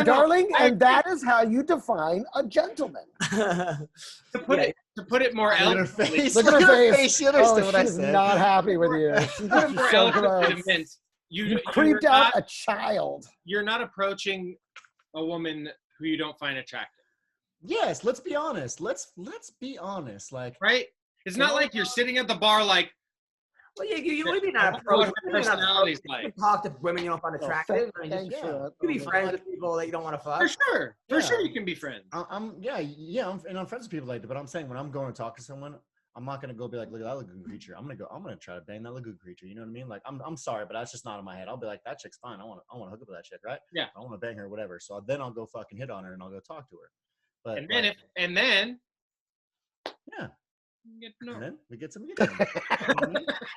darling, and that is how you define a gentleman. To put it more eloquently. Look at her face. She understood what I she's said. not happy with you. She's Put it more so eloquently, gross. Vince. You creeped out a child. You're not approaching a woman who you don't find attractive. Yes, let's be honest. Let's be honest. Like, right? It's not like you're sitting at the bar like. Well, you would be not approaching. You can talk to women you don't find attractive. You can be friends with people that you don't want to fuck. For sure, you can be friends. I'm friends with people like that. But I'm saying when I'm going to talk to someone, I'm not gonna go be like, look at that lagoon creature. I'm gonna try to bang that lagoon creature. You know what I mean? Like, I'm sorry, but that's just not in my head. I'll be like, that chick's fine. I want to hook up with that chick, right? Yeah. I want to bang her, whatever. So then I'll go fucking hit on her and I'll go talk to her. But and then yeah. And then we get some.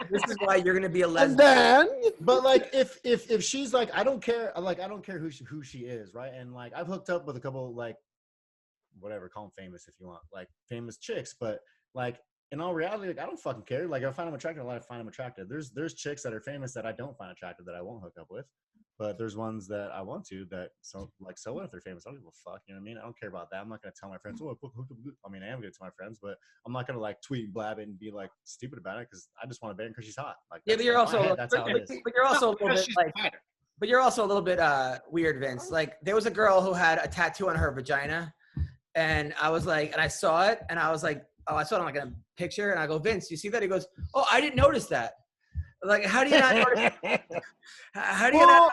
This is why you're gonna be a lesbian. And then, but like, if she's like, I don't care who she is, right? And like, I've hooked up with a couple like, whatever, call them famous if you want, like famous chicks. But like, in all reality, like I don't fucking care. Like, if I find them attractive, I find them attractive. There's chicks that are famous that I don't find attractive that I won't hook up with. But there's ones that I want to that so what if they're famous? I don't give a fuck. You know what I mean? I don't care about that. I'm not gonna tell my friends. I mean, I am gonna tell my friends, but I'm not gonna like tweet, blab it, and be like stupid about it because I just want to bang because she's hot. Like, Yeah, but you're also that's how it is. but you're also a little bit like. But you're also a little bit weird, Vince. Like there was a girl who had a tattoo on her vagina, and I was like, and I saw it, and I was like, oh, I saw it on like a picture, and I go, Vince, you see that? He goes, oh, I didn't notice that. Like, how do you not notice? How do you not?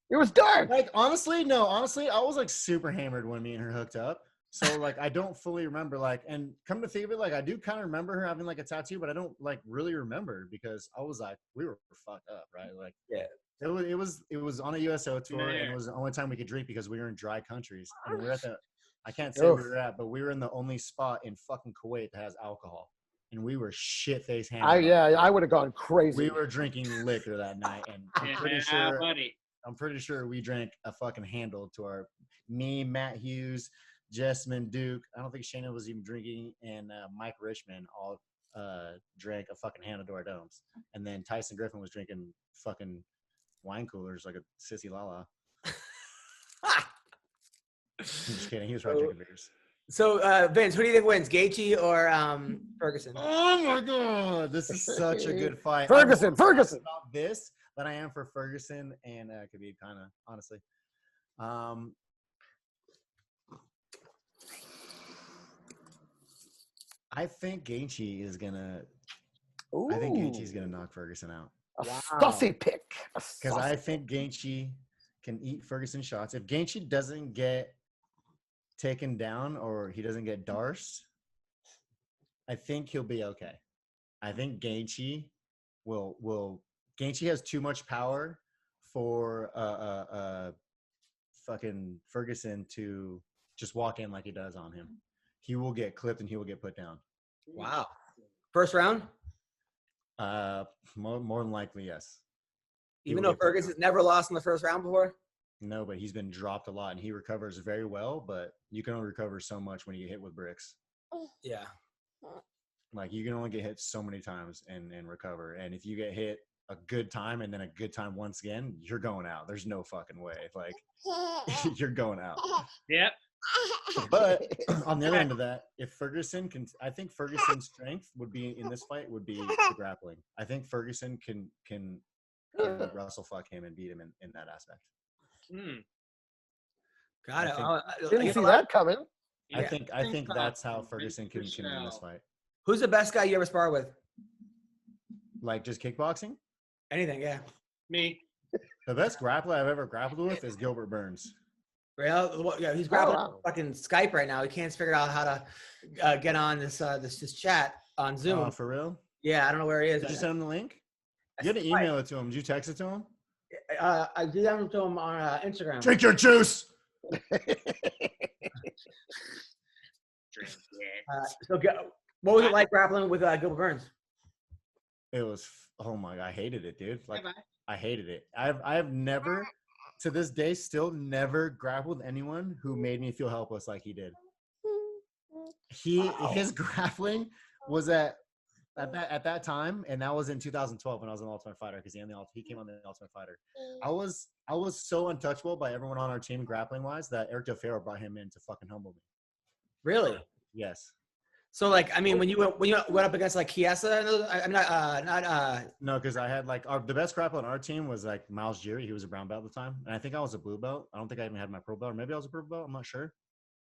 It was dark. Like honestly, I was like super hammered when me and her hooked up. So like I don't fully remember like, and come to think of it, like I do kind of remember her having like a tattoo, but I don't like really remember because I was like we were fucked up, right? Like yeah. It was on a USO tour, and it was the only time we could drink because we were in dry countries. And we were at I can't say where we were at, but we were in the only spot in fucking Kuwait that has alcohol, and we were shit-faced hammered. I would have gone crazy. We were drinking liquor that night, and I'm pretty sure we drank a fucking handle to me, Matt Hughes, Jessamine Duke. I don't think Shayna was even drinking, and Mike Richmond all drank a fucking handle to our domes, and then Tyson Griffin was drinking fucking wine coolers like a sissy lala. I'm just kidding. He was probably drinking beers. So, Vince, who do you think wins, Gaethje or Ferguson? Oh my god, this is such a good fight. Ferguson. About this than I am for Ferguson and Khabib, kind of honestly. I think Gaethje is gonna. Ooh. I think Gaethje is gonna knock Ferguson out. A saucy pick. Because I think Gaethje can eat Ferguson shots. If Gaethje doesn't get taken down or he doesn't get Darce, I think he'll be okay. I think Gaethje will. Gaethje has too much power for fucking Ferguson to just walk in like he does on him. He will get clipped and he will get put down. Wow. First round? More than likely, yes. Even though Ferguson's never lost in the first round before? No, but he's been dropped a lot and he recovers very well, but you can only recover so much when you get hit with bricks. Yeah. Like you can only get hit so many times and recover. And if you get hit a good time and then a good time once again, you're going out. There's no fucking way. Like you're going out. Yep. But on the other end of that, if Ferguson can, I think Ferguson's strength would be in this fight would be the grappling. I think Ferguson can wrestle fuck him and beat him in that aspect. Got it. Didn't see that coming. I think that's how Ferguson can win this fight. Who's the best guy you ever sparred with? Like just kickboxing? Anything, yeah. Me. The best grappler I've ever grappled with is Gilbert Burns. Real? Yeah, he's grappling fucking Skype right now. He can't figure out how to get on this chat on Zoom. Oh, for real? Yeah, I don't know where he is. Did you send him the link? You had to email it to him. Did you text it to him? I did that to him on Instagram. Drink your juice. What was it like grappling with Gilbert Burns? It was, oh my God, I hated it, dude. Like, I hated it. I have never, to this day, still never grappled anyone who made me feel helpless like he did. His grappling was at that time, and that was in 2012 when I was an Ultimate Fighter because he came on the Ultimate Fighter. I was so untouchable by everyone on our team grappling wise that Eric Del Fierro brought him in to fucking humble me. Really? Yes. So like, I mean, when you went up against like Chiesa, no, because I had like the best grappler on our team was like Miles Jiri. He was a brown belt at the time, and I think I was a blue belt. I don't think I even had my pro belt, or maybe I was a purple belt. I'm not sure,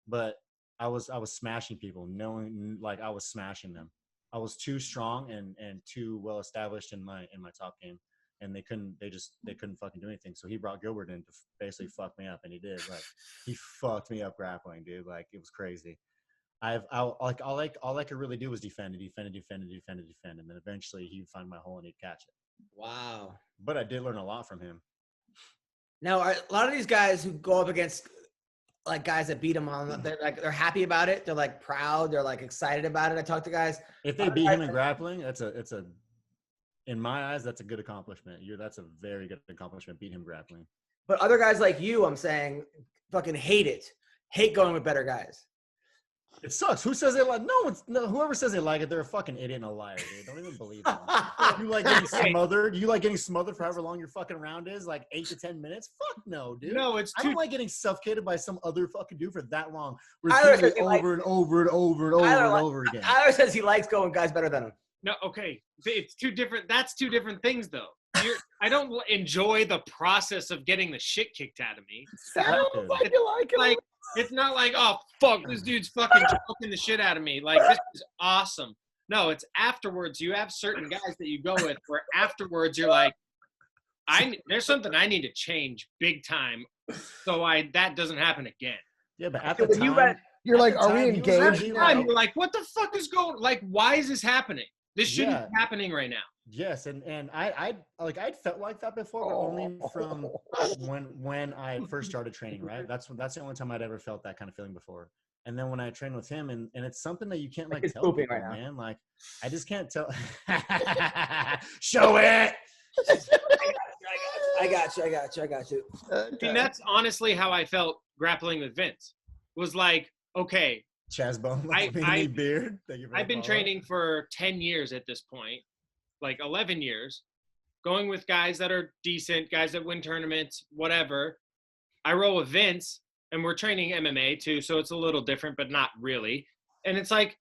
but I was smashing people, knowing like I was smashing them. I was too strong and too well established in my top game, and they couldn't fucking do anything. So he brought Gilbert in to basically fuck me up, and he did. Like he fucked me up grappling, dude. Like it was crazy. All I could really do was defend, and then eventually he would find my hole and he'd catch it. Wow. But I did learn a lot from him. Now, a lot of these guys who go up against like guys that beat them on, they're happy about it. They're like proud. They're like excited about it. I talk to guys. If they beat him in grappling, in my eyes, that's a good accomplishment. That's a very good accomplishment. Beat him grappling. But other guys like you, I'm saying, fucking hate going with better guys. It sucks. Who says they like? No. Whoever says they like it, they're a fucking idiot and a liar, dude. Don't even believe them. You like getting smothered? You like getting smothered for however long your fucking round is, like 8 to 10 minutes? Fuck no, dude. No, I don't like getting suffocated by some other fucking dude for that long. Tyler says Repeatedly he over and over and over and over and over again. Tyler says he likes going guys better than him. No, okay. It's two different. That's two different things, though. I don't enjoy the process of getting the shit kicked out of me. Sounds like you like it. Like, it's not like, oh, fuck, this dude's fucking choking the shit out of me. Like, this is awesome. No, it's afterwards. You have certain guys that you go with where afterwards you're like, there's something I need to change big time so that doesn't happen again. Yeah, but at the time, you're like, are we engaged? You're like, what the fuck is going? Like, why is this happening? This shouldn't be happening right now. Yes, and I'd felt like that before, but only from when I first started training, right? That's the only time I'd ever felt that kind of feeling before. And then when I trained with him, and it's something that you can't like tell people, right, man. Like, I just can't tell. Show it. I got you. I mean, that's honestly how I felt grappling with Vince. Was like, okay, Chazbone, beard. I've been training for 10 years at this point, like 11 years, going with guys that are decent, guys that win tournaments, whatever. I roll with Vince, and we're training MMA too, so it's a little different, but not really. And it's like,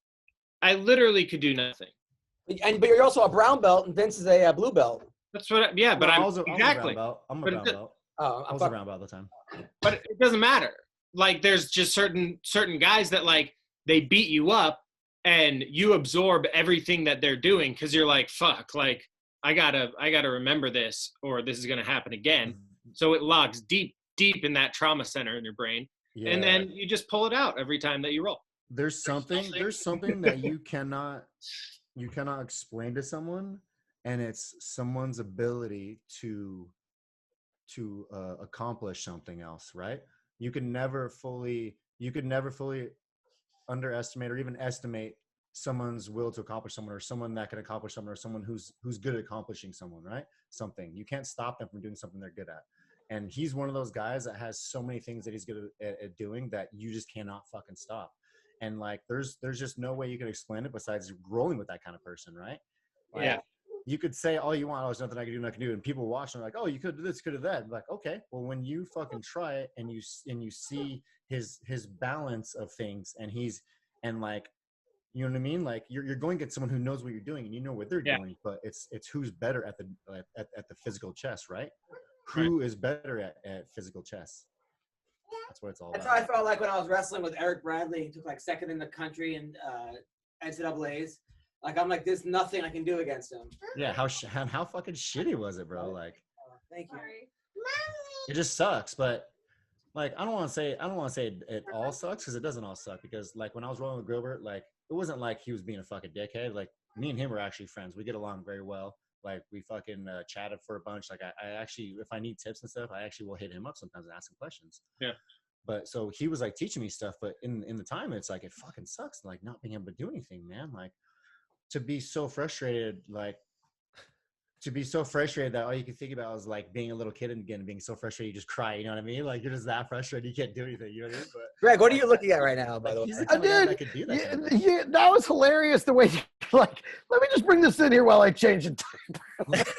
I literally could do nothing. But you're also a brown belt, and Vince is a blue belt. That's what. But I'm exactly. I'm a brown belt. I was a brown belt at the time. But it doesn't matter. Like, there's just certain guys that, like, they beat you up and you absorb everything that they're doing because you're like, fuck, like, I gotta remember this or this is gonna happen again. So it logs deep in that trauma center in your brain. Yeah. And then you just pull it out every time that you roll. There's something that you cannot explain to someone, and it's someone's ability to accomplish something else, right? You could never fully underestimate or even estimate someone's will to accomplish someone, or someone that can accomplish someone, or someone who's good at accomplishing someone, right? Something. You can't stop them from doing something they're good at. And he's one of those guys that has so many things that he's good at doing that you just cannot fucking stop. And like, there's just no way you can explain it besides rolling with that kind of person, right? Like, yeah. You could say all you want, oh, there's nothing I can do, and people watch and they're like, oh, you could do this, could do that. I'm like, okay, well, when you fucking try it and you see his balance of things, and like, you know what I mean? Like, you're going to get someone who knows what you're doing and you know what they're doing, but it's who's better at the physical chess, right? Who is better at physical chess? That's what it's all about. That's how I felt like when I was wrestling with Eric Bradley. He took like second in the country in NCAAs. Like, I'm like, there's nothing I can do against him. Yeah, how fucking shitty was it, bro? Like, thank you. It just sucks, but like, I don't want to say it all sucks, because it doesn't all suck. Because like, when I was rolling with Gilbert, like, it wasn't like he was being a fucking dickhead. Like, me and him were actually friends. We get along very well. Like, we fucking chatted for a bunch. Like, I actually, if I need tips and stuff, I actually will hit him up sometimes and ask him questions. Yeah. But so he was like teaching me stuff, but in the time, it's like, it fucking sucks, like, not being able to do anything, man. Like, to be so frustrated that all you can think about is like being a little kid and again being so frustrated you just cry, you know what I mean? Like, you're just that frustrated you can't do anything, you know what I mean? But Greg, what are you looking at right now, by the way? That was hilarious the way you, like, let me just bring this in here while I change the diaper.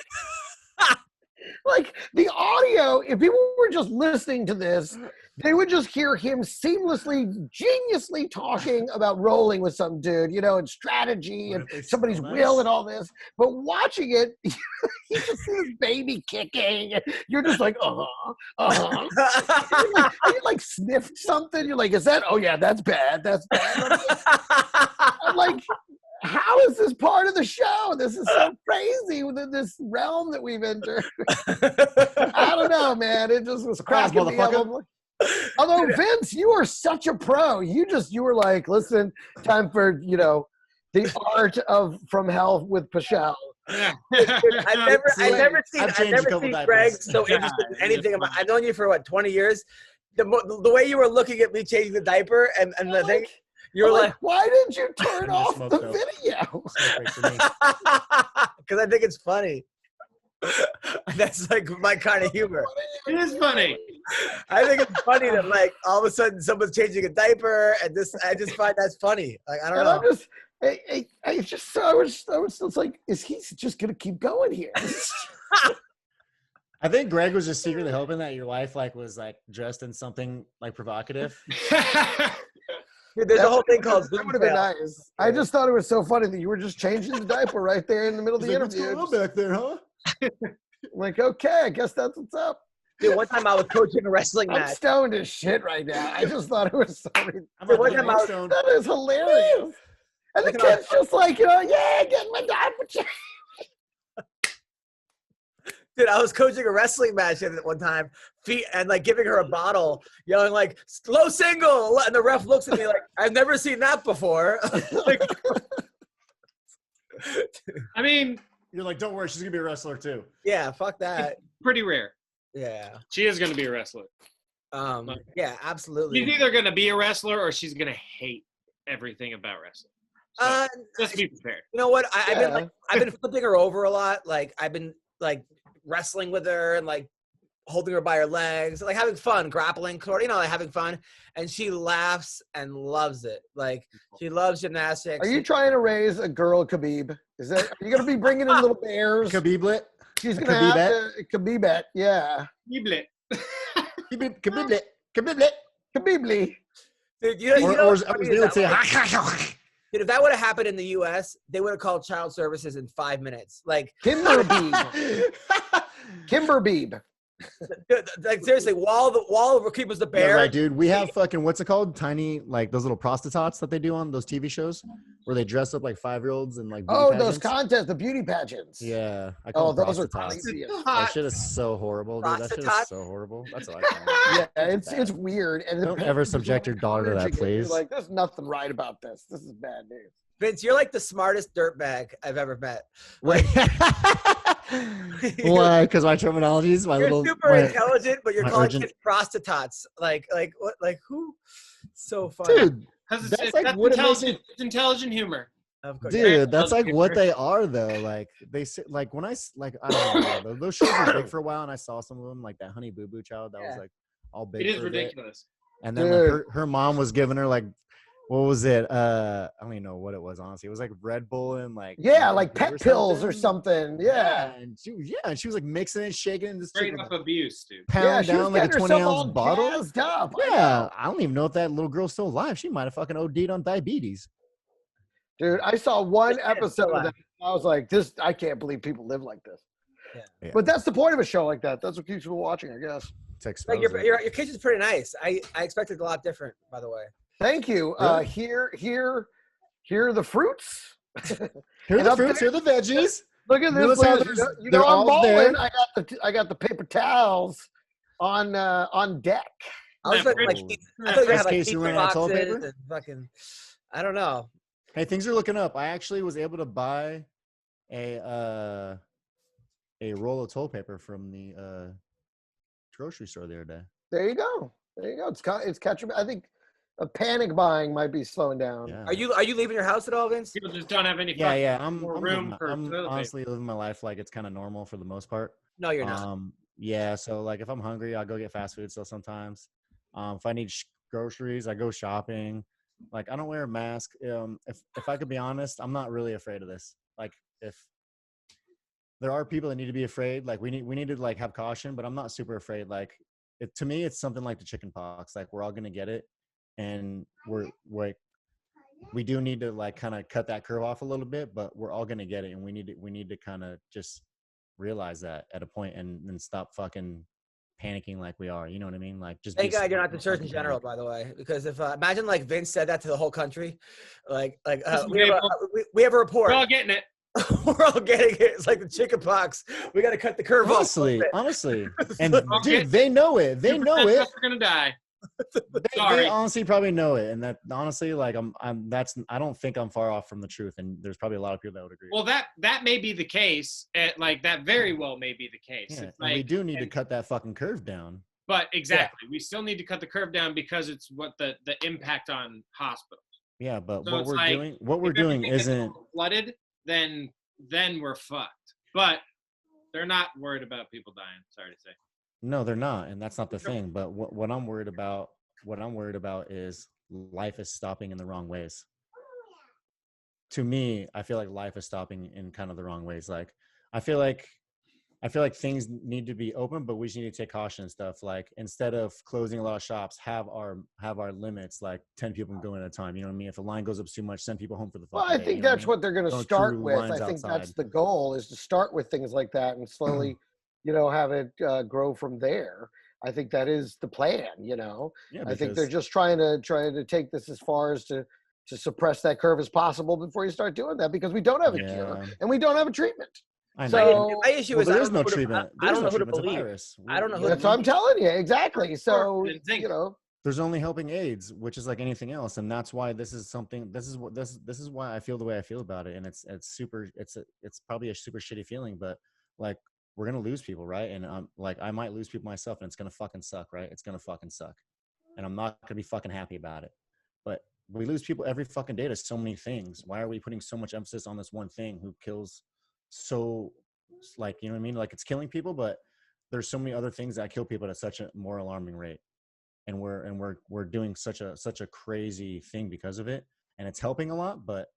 Like, the audio, if people were just listening to this, they would just hear him seamlessly, geniusly talking about rolling with some dude, you know, and strategy and somebody's will and all this. But watching it, you just see this baby kicking. And you're just like, you like sniffed something. You're like, is that? Oh yeah, that's bad. That's bad. I'm like, how is this part of the show? This is so crazy within this realm that we've entered. I don't know, man. It just was cracking me up. Although, Vince, you are such a pro. You were like, listen, time for, you know, the art of From Hell with Pichel. Yeah. I've never seen Greg so interested in anything about. I've known you for what, 20 years. The way you were looking at me changing the diaper and the thing. You're like, why didn't you turn off the video? Because I think it's funny. That's like my kind of humor. It is funny. I think it's funny that like all of a sudden someone's changing a diaper, and I just find that's funny. Like I don't know. I was like, is he just gonna keep going here? I think Greg was just secretly hoping that your wife like was like dressed in something like provocative. Dude, there's a whole thing called that would have been nice. I just thought it was so funny that you were just changing the diaper right there in the middle of the interview. What's going on back there, huh? Like, okay, I guess that's what's up. Dude, one time I was coaching a wrestling I'm match. stoned as shit right now. I just thought it was so Dude, one time that is hilarious. And the kid's just like, yeah, get my diaper changed. Dude, I was coaching a wrestling match at one time, and like giving her a bottle, yelling like "slow single," and the ref looks at me like, "I've never seen that before." Like, I mean, you're like, don't worry, she's gonna be a wrestler too. yeah, fuck that. Pretty rare. Yeah, she is gonna be a wrestler. Yeah, absolutely. She's either gonna be a wrestler or she's gonna hate everything about wrestling. So, just be prepared. You know what? I've been flipping her over a lot. Like I've been like wrestling with her and like holding her by her legs, like having fun, grappling, like having fun. And she laughs and loves it. Like she loves gymnastics. Are you trying to raise a girl Khabib? Are you going to be bringing in little bears? Khabiblet? She's going to have to Khabibet, yeah. Khabiblet. Khabiblet. Khabiblet. Khabibli. Dude, Dude, if that would have happened in the U.S., they would have called child services in 5 minutes. Like Kimberbeeb. Kimberbeeb. Like seriously, Wall keep was the bear. Yeah, right, dude. We have fucking what's it called? Tiny like those little prostitutes that they do on those TV shows where they dress up like 5-year-olds and like those contests, the beauty pageants. Yeah. I call them those are prostitutes. That shit is so horrible, dude. That shit is so horrible. That's what I call it. Yeah, it's weird. And don't ever subject your daughter to that, please. Like, there's nothing right about this. This is bad news. Vince, you're like the smartest dirtbag I've ever met. Like, why? Because my terminology is you're super intelligent, but you're calling kids prostitutes. Like what? Like who? So funny, dude. That's intelligent humor. Of course. Dude, that's like what they are though. Like they like when I don't know, those shows were big for a while, and I saw some of them, like that Honey Boo Boo child that was like all big. It is ridiculous. And then like, her mom was giving her like. What was it? I don't even know what it was, honestly. It was like Red Bull and like like pet pills or something. Yeah. And she was like mixing it, shaking it. Straight up abuse, dude. Pound down like a 20-ounce bottle. Up. Yeah. I don't even know if that little girl's still alive. She might have fucking OD'd on diabetes. Dude, I saw one episode of that. I was like, I can't believe people live like this. Yeah. But that's the point of a show like that. That's what keeps people watching, I guess. Like your kitchen's pretty nice. I expected a lot different, by the way. Thank you. Really? Here are the fruits. Here are the fruits. Here are the veggies. Look at this. They're I'm all balling. there. I got the paper towels on deck. I was like, I thought you had like pizza boxes and fucking. I don't know. Hey, things are looking up. I actually was able to buy a roll of toilet paper from the grocery store the other day. There you go. It's catching. I think a panic buying might be slowing down. Yeah. Are you leaving your house at all, Vince? People just don't have any. I'm room for I'm honestly living my life like it's kind of normal for the most part. No, you're not. Yeah. So like, if I'm hungry, I'll go get fast food. So sometimes, if I need groceries, I go shopping. Like, I don't wear a mask. If I could be honest, I'm not really afraid of this. Like, if there are people that need to be afraid, like we need to like have caution, but I'm not super afraid. Like, to me, it's something like the chicken pox. Like, we're all gonna get it, and we do need to like kind of cut that curve off a little bit, but we're all gonna get it, and we need to kind of just realize that at a point and then stop fucking panicking like we are. You know what I mean? Like, just thank God you're not the Surgeon General, by the way, because if imagine like Vince said that to the whole country, we have a report. We're all getting it. We're all getting it. It's like the chicken pox. We got to cut the curve off. Honestly, and dude, they know it. They know it. We're gonna die. They honestly probably know it, and that honestly, like I don't think I'm far off from the truth, and there's probably a lot of people that would agree. Well, that may be the case. Like, that very well may be the case. Yeah, like, we do need to cut that fucking curve down. But exactly, we still need to cut the curve down because it's what the impact on hospitals. Yeah, but So what we're doing isn't flooded. Then we're fucked. But They're not worried about people dying. Sorry to say. No, they're not, and that's not the thing. But what I'm worried about, is life is stopping in the wrong ways. To me, I feel like life is stopping in kind of the wrong ways. Like, I feel like things need to be open, but we just need to take caution and stuff. Like, instead of closing a lot of shops, have our limits, like 10 people can go in at a time. You know what I mean? If the line goes up too much, send people home for the fucking Well, I day, think you know that's what they're going to Don't start crew with. lines I think outside. that's the goal, is to start with things like that and slowly, have it grow from there. I think that is the plan. Yeah, I think they're just trying to take this as far as to suppress that curve as possible before you start doing that, because we don't have a cure and we don't have a treatment. I know. So my issue is there is no treatment. I don't know who to It's a believe. virus. I don't know who to that's what I'm telling you. Exactly. So, there's only helping AIDS, which is like anything else, and that's why this is why I feel the way I feel about it. And it's probably a super shitty feeling, but like, we're gonna lose people, right? And I might lose people myself, and it's gonna fucking suck, right? It's gonna fucking suck, and I'm not gonna be fucking happy about it. But we lose people every fucking day to so many things. Why are we putting so much emphasis on this one thing who kills so, like, you know what I mean? Like, it's killing people, but there's so many other things that kill people at such a more alarming rate. And we're doing such a crazy thing because of it, and it's helping a lot, but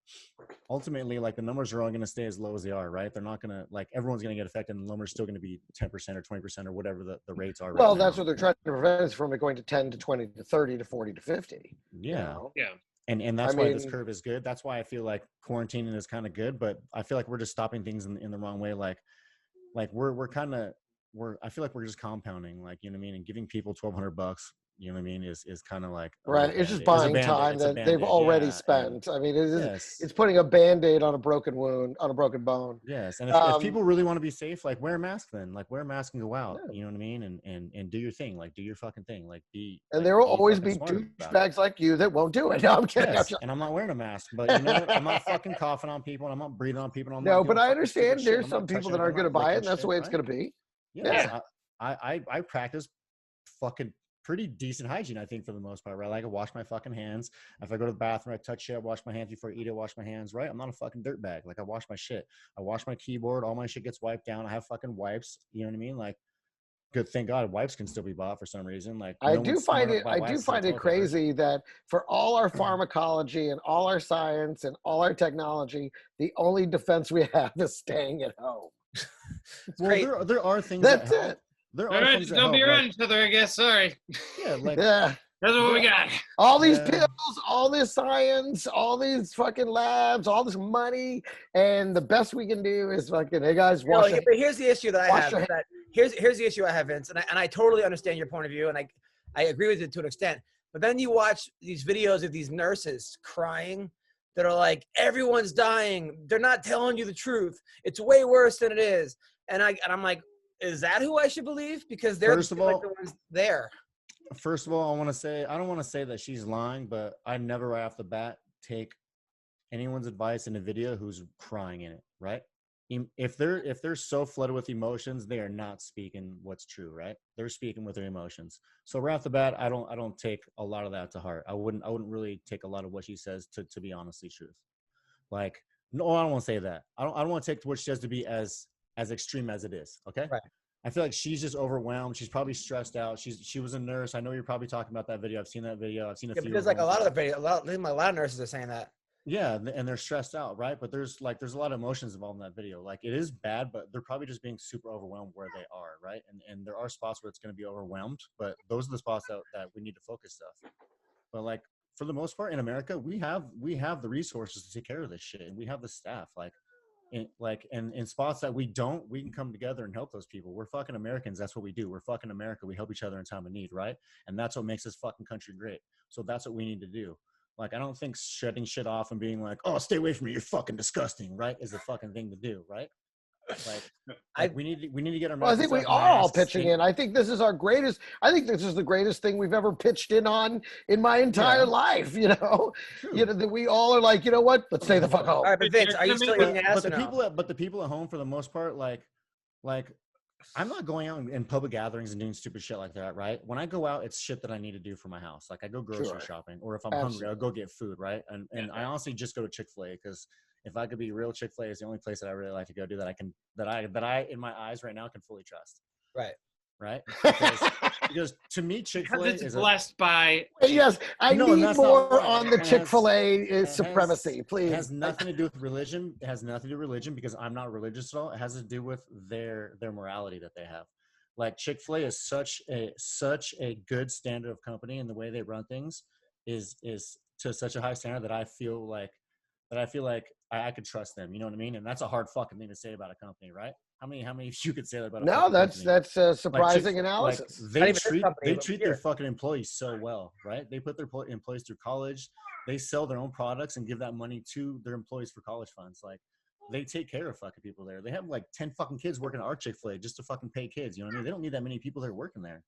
ultimately, like, the numbers are all going to stay as low as they are, right? They're not going to, like, everyone's going to get affected, and the numbers still going to be 10% or 20% or whatever the rates are. Well, that's what they're trying to prevent us from, it going to 10 to 20 to 30 to 40 to 50. Yeah. Yeah. And that's why this curve is good. That's why I feel like quarantining is kind of good, but I feel like we're just stopping things in the wrong way. Like I feel like we're just compounding, like, you know what I mean? And giving people $1,200, you know what I mean, is kind of like, right. It's just buying time that they've already spent. I mean, it's putting a Band-Aid on a broken wound, on a broken bone. Yes. And if people really want to be safe, like, wear a mask then. Like, wear a mask and go out. Yeah. You know what I mean? And do your thing. Like, do your fucking thing. Like, and there will always be douchebags like you that won't do it. No, I'm kidding. Yes, and I'm not wearing a mask, but you know what? I'm not fucking coughing on people, and I'm not breathing on people. And no, but I understand there's some people that aren't going to buy it, and that's the way it's going to be. Yeah. I practice fucking pretty decent hygiene, I think, for the most part, right? Like, I wash my fucking hands. If I go to the bathroom, I touch shit, I wash my hands before I eat it, wash my hands, right? I'm not a fucking dirtbag. Like, I wash my shit. I wash my keyboard. All my shit gets wiped down. I have fucking wipes. You know what I mean? Like, good, thank God, wipes can still be bought for some reason. Like, I do find it crazy that for all our pharmacology and all our science and all our technology, the only defense we have is staying at home. Well, there are things that's that help. it. All right, just don't be around each other, I guess. Sorry. Yeah, like, yeah. That's what we got. All these pills, all this science, all these fucking labs, all this money, and the best we can do is fucking, hey guys, wash your hands. But here's the issue that I have. Here's the issue I have, Vince, and I totally understand your point of view, and I agree with it to an extent. But then you watch these videos of these nurses crying that are like, everyone's dying. They're not telling you the truth. It's way worse than it is. And I'm like, is that who I should believe? Because they're the ones there. First of all, I don't want to say that she's lying, but I never right off the bat take anyone's advice in a video who's crying in it, right? If they're so flooded with emotions, they are not speaking what's true, right? They're speaking with their emotions. So right off the bat, I don't take a lot of that to heart. I wouldn't really take a lot of what she says to be honestly truth. Like, no, I don't want to say that. I don't want to take what she says to be as extreme as it is. Okay. Right. I feel like she's just overwhelmed. She's probably stressed out. She was a nurse. I know you're probably talking about that video. I've seen that video. I've seen a few. Because like a lot of the video, a lot of nurses are saying that. Yeah, and they're stressed out, right? But there's a lot of emotions involved in that video. Like, it is bad, but they're probably just being super overwhelmed where they are, right? And there are spots where it's going to be overwhelmed, but those are the spots that we need to focus stuff. But like, for the most part in America, we have the resources to take care of this shit, and we have the staff. In spots that we don't, we can come together and help those people. We're fucking Americans. That's what we do. We're fucking America. We help each other in time of need, right? And that's what makes this fucking country great. So that's what we need to do. Like, I don't think shutting shit off and being like, oh, stay away from me, you're fucking disgusting, right, is the fucking thing to do, right? Like we need to get our. Well, I think we are all pitching in. I think this is our greatest. I think this is the greatest thing we've ever pitched in on in my entire life. You know, that we all are like, you know what? Let's stay the fuck home. All right, but Vince, are you still eating ass? But the people at home, for the most part, like I'm not going out in public gatherings and doing stupid shit like that, right? When I go out, it's shit that I need to do for my house. Like I go grocery shopping, or if I'm hungry, I'll go get food, right? And I honestly just go to Chick-fil-A because if I could be real, Chick-fil-A is the only place that I really like to go do that I in my eyes right now can fully trust. Right? Because to me, Chick-fil-A is blessed by. Yes, I need more on the Chick-fil-A supremacy, please. It has nothing to do with religion. It has nothing to do with religion because I'm not religious at all. It has to do with their morality that they have. Like Chick-fil-A is such a good standard of company, and the way they run things is to such a high standard that I feel like I could trust them. You know what I mean? And that's a hard fucking thing to say about a company, right? How many of you could say that about a company? That's a surprising analysis. They treat their fucking employees so well, right? They put their employees through college. They sell their own products and give that money to their employees for college funds. Like they take care of fucking people there. They have like 10 fucking kids working at our Chick-fil-A just to fucking pay kids. You know what I mean? They don't need that many people there working there.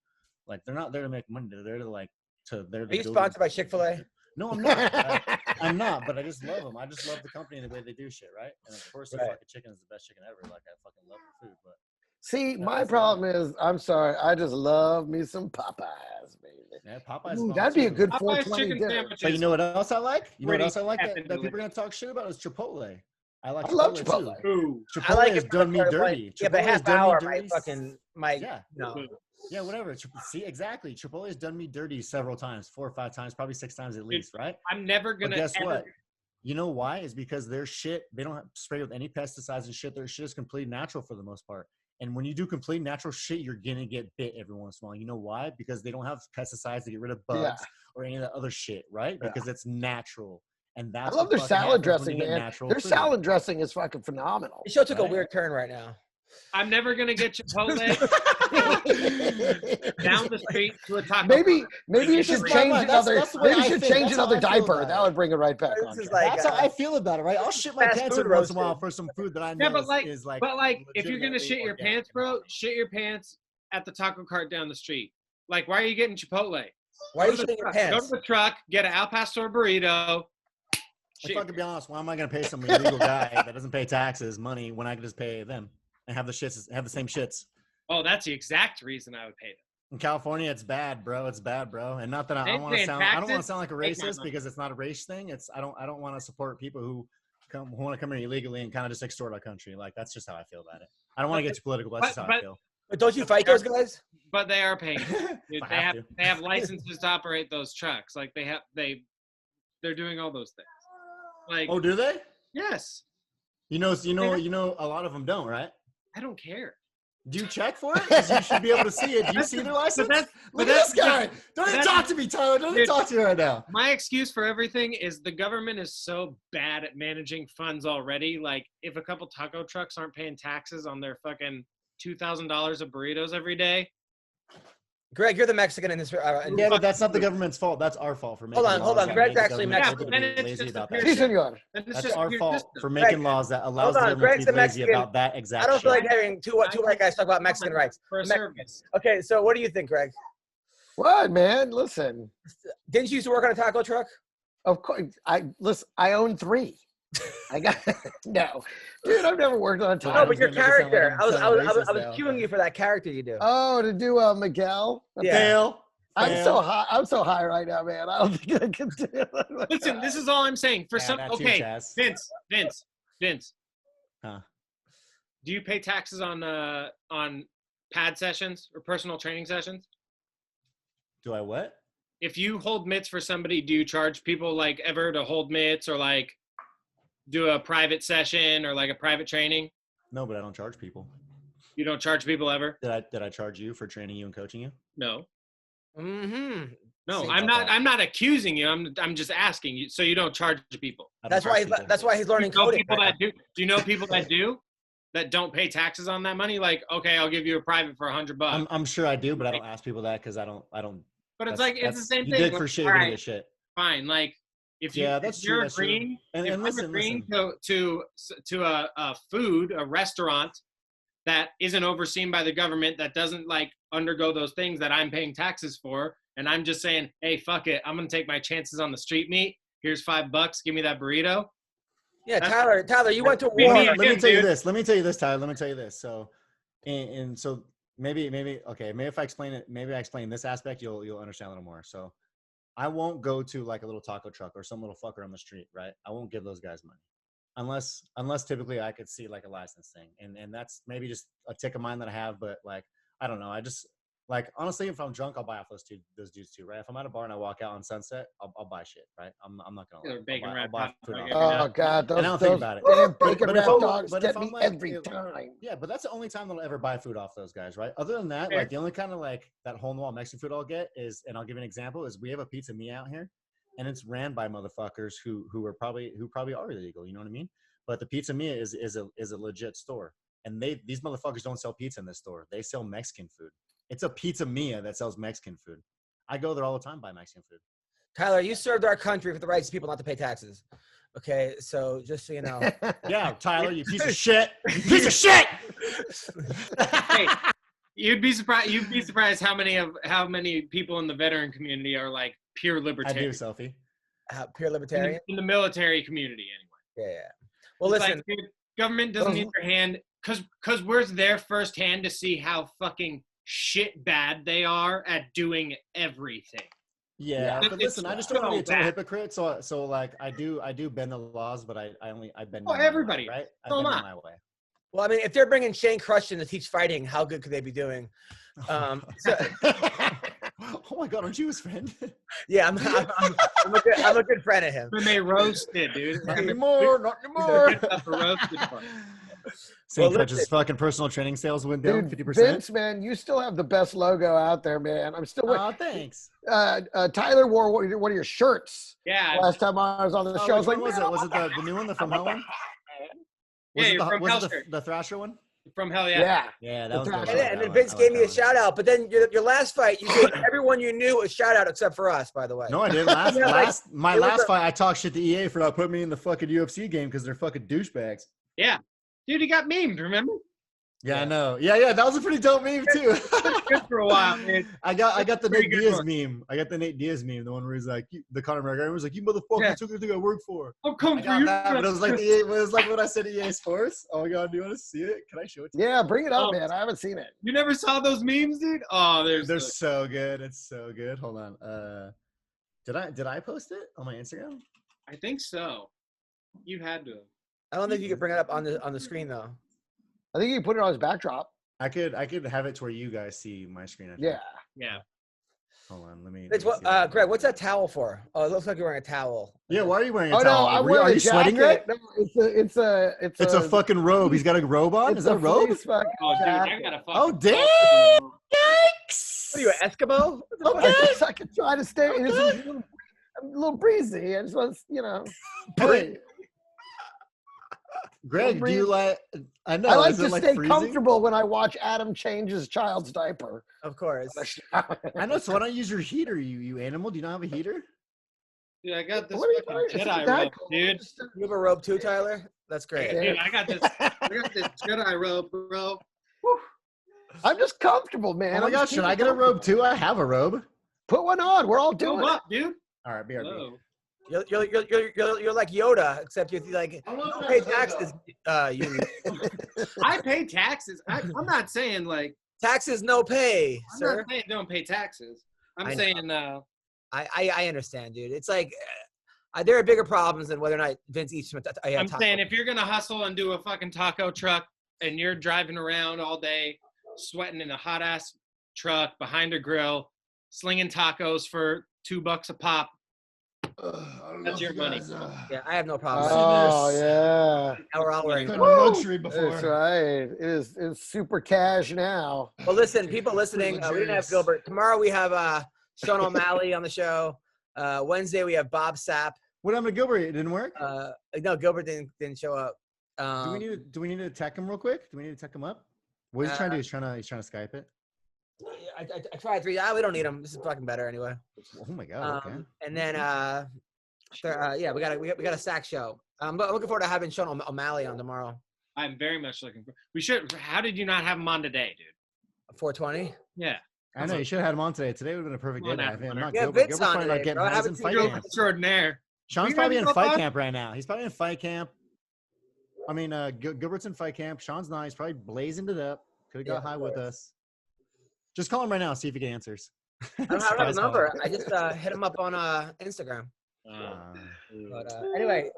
Like they're not there to make money. They're there to like Are you sponsored by Chick-fil-A? No, I'm not. I'm not, but I just love them. I just love the company and the way they do shit, right? And of course, the fucking chicken is the best chicken ever. Like, I fucking love the food, but... See, my problem is, I'm sorry, I just love me some Popeyes, baby. Yeah, Popeyes. Ooh, that'd be a good Popeyes 420 chicken dinner. sandwiches. But you know what else I like? You know what else I like Pretty that people are going to talk shit about is Chipotle. I love Chipotle too. Ooh. Chipotle I like has it done me dirty. Yeah, but Chipotle has half done me hour dirty. Yeah. No. Yeah, whatever. See, exactly. Chipotle has done me dirty several times, 4 or 5 times, probably 6 times at least, right? I'm never But gonna. guess what? You know why? Is because their shit, they don't spray with any pesticides and shit. Their shit is completely natural for the most part. And when you do complete natural shit, you're going to get bit every once in a while. You know why? Because they don't have pesticides to get rid of bugs or any of that other shit, right? Because it's natural. And that's I love their salad dressing, man. Their salad dressing is fucking phenomenal. The show took a weird turn right now. I'm never gonna get Chipotle down the street to a taco. Maybe you should change another. Maybe you should change another diaper. That would bring it right back on. That's how I feel about it, right? I'll shit my pants every once in a while for some food that I know is like. But like, if you're gonna shit your pants, bro, shit your pants at the taco cart down the street. Like, why are you getting Chipotle? Why are you shitting your pants? Go to the truck, get an Al Pastor burrito. If I could be honest, why am I gonna pay some illegal guy that doesn't pay taxes money when I can just pay them and have the same shits? Oh, that's the exact reason I would pay them. In California, it's bad, bro. It's bad, bro. And not that I don't want to sound like a racist because it's not a race thing. It's I don't want to support people who want to come here illegally and kind of just extort our country. Like that's just how I feel about it. I don't want to get too political, but that's just how I feel. But don't you fight those guys? But they are paying. Dude, they have licenses to operate those trucks. Like they're doing all those things. Like, oh, do they? Yes. You know, a lot of them don't, right? I don't care. Do you check for it? 'Cause you should be able to see it. Do you see their license? Look at this guy. Don't even talk to me, Tyler. Don't even talk to me right now. My excuse for everything is the government is so bad at managing funds already. Like, if a couple taco trucks aren't paying taxes on their fucking $2,000 of burritos every day. Greg, you're the Mexican in this. Yeah, but that's not the government's fault. That's our fault for making Hold on. Greg's actually Mexican. That's our fault for making laws that allows them to be lazy about that exact shit. I don't feel like having two white guys talk about Mexican rights. Okay, so what do you think, Greg? What, man? Listen. Didn't you used to work on a taco truck? Of course. I own 3. I got no, dude. I've never worked on a taco. No, but your character. I was cueing you for that character you do. Oh, to do Miguel. Yeah. I'm so high. I'm so high right now, man. I don't think I can do it. Listen, this is all I'm saying. Vince. Huh? Do you pay taxes on pad sessions or personal training sessions? Do I what? If you hold mitts for somebody, do you charge people like ever to hold mitts or like do a private session or like a private training? No, but I don't charge people. You don't charge people ever? Did I charge you for training you and coaching you? No. Mm-hmm. No, I'm not accusing you. I'm just asking you. So you don't charge people. That's why he's learning coding. Do you know people that do? That don't pay taxes on that money? Like, okay, I'll give you a private for $100. I'm sure I do, but I don't ask people that because I don't. But it's like it's the same thing. You dig for shit, you're gonna get shit. Fine, like if you're agreeing to a food, a restaurant that isn't overseen by the government, that doesn't like undergo those things that I'm paying taxes for, and I'm just saying, hey, fuck it, I'm gonna take my chances on the street meat. Here's $5, give me that burrito. Yeah, Tyler, you went to war. Let me tell you this, Tyler. Let me tell you this. So And so maybe if I explain it, maybe I explain this aspect, you'll understand a little more. So I won't go to like a little taco truck or some little fucker on the street, right? I won't give those guys money. Unless typically I could see like a license thing. And that's maybe just a tick of mine that I have, but like I don't know. I just like honestly, if I'm drunk, I'll buy off those dudes too, right? If I'm at a bar and I walk out on Sunset, I'll buy shit, right? I'm not gonna lie. I'll buy food off. Oh God, and I don't think about it. Damn bacon But wrap if dogs but get if I'm me like, every time. Yeah, but that's the only time that I'll ever buy food off those guys, right? Other than that, like the only kind of like that hole in the wall Mexican food I'll get is, and I'll give you an example, is we have a Pizza Mia out here, and it's ran by motherfuckers who probably are illegal. You know what I mean? But the Pizza Mia is a legit store, and these motherfuckers don't sell pizza in this store. They sell Mexican food. It's a Pizza Mia that sells Mexican food. I go there all the time buy Mexican food. Tyler, you served our country for the rights of people not to pay taxes. Okay, so just so you know. Yeah, Tyler, you piece of shit. You piece of shit. Hey, you'd be surprised how many people in the veteran community are like pure libertarian. I do, Sophie. Pure libertarian? In the military community, anyway. Yeah. Well, it's listen. like, dude, government doesn't need their hand because we're there firsthand to see how fucking shit bad they are at doing everything. Yeah, but listen, I just don't want to be a total hypocrite. So like I do bend the laws, but I bend. Everybody, right? I bend my way. Well, I mean, if they're bringing Shane Crushton to teach fighting, how good could they be doing? Oh my God, aren't you his friend? Yeah, I'm a good friend of him. MMA Roasted, dude. Not anymore. St. Patrick's fucking personal training sales went down 50%. Vince, man, you still have the best logo out there, man. I'm still. Oh, thanks. Tyler wore one of your shirts. Yeah. Last time I was on the show, I was like, was it the new one, the From Hell one? Was it the Thrasher one? From Hell, yeah. Yeah, that was good. And then Vince gave me a shout out, but then your last fight, you gave everyone you knew a shout out except for us, by the way. No, I didn't. My last fight, I talked shit to EA for not putting me in the fucking UFC game because they're fucking douchebags. Yeah. Dude, he got memed, remember? Yeah, I know. Yeah, that was a pretty dope meme too. Good for a while, man. I got the Nate Diaz meme. I got the Nate Diaz meme, the one where he's like, the Conor McGregor was like, "You motherfucker took everything I work for." I'm coming for you. But it was like it was like what I said EA Sports. Oh my God, do you want to see it? Can I show it to you? Yeah, bring it up, man. I haven't seen it. You never saw those memes, dude? Oh, they're so good. It's so good. Hold on. Did I post it on my Instagram? I think so. You had to. I don't think you could bring it up on the screen though. I think you can put it on his backdrop. I could have it to where you guys see my screen. Yeah. Hold on, let me. Greg, what's that towel for? Oh, it looks like you're wearing a towel. Yeah, why are you wearing a towel? No, I'm wearing are you sweating, Greg? No, it's a fucking robe. He's got a robe on. Is that a robe? Oh, dude, I got a fucking. Oh, damn! Yikes! What are you, an Eskimo? Okay. I can try to stay. I'm a little breezy. I just want to, Hey. Greg, do you like? I know. I like to stay freezing? Comfortable when I watch Adam change his child's diaper. Of course. I know. So why don't you use your heater? You animal? Do you not have a heater? Dude, I got this fucking Jedi robe, dude. You have a robe too, Tyler? That's great. Yeah, dude, I got this Jedi robe, bro. I'm just comfortable, man. Oh my gosh, should I get a robe too? I have a robe. Put one on. We're all doing it. Up, dude. All right, BRB. You're like Yoda, except you like you don't pay taxes. You. I pay taxes. I'm not saying like taxes no pay, sir. I'm not saying don't pay taxes. I'm saying I understand, dude. It's like there are bigger problems than whether or not Vince eats. I'm saying if you're gonna hustle and do a fucking taco truck and you're driving around all day, sweating in a hot ass truck behind a grill, slinging tacos for $2 a pop. That's your money. Yeah, I have no problem. Oh yeah. Now we're all wearing luxury before. That's right. It's super cash now. Well, listen, people listening, we didn't have Gilbert. Tomorrow we have Sean O'Malley on the show. Wednesday we have Bob Sapp. What happened to Gilbert? It didn't work. No, Gilbert didn't show up. Do we need to tech him real quick? Do we need to tech him up? What he's trying to do? He's trying to Skype it. I tried 3. We don't need him. This is fucking better anyway. Oh my God. Okay. And then we got a sack show. I'm looking forward to having Sean O'Malley on tomorrow. I'm very much looking for. We should. How did you not have him on today, dude? 420. Yeah. I know you should have had him on today. Today would have been a perfect day. I'm not yeah, Gilbert. Vince Gilbert's on probably today, not getting in fight camp. Extraordinaire. Sean's probably in fight camp right now. He's probably in fight camp. I mean, Gilbert's in fight camp. Sean's not. He's probably blazing it up. Could have got high with us. Just call him right now. See if he answers. I don't have his number. I just hit him up on Instagram. Anyway.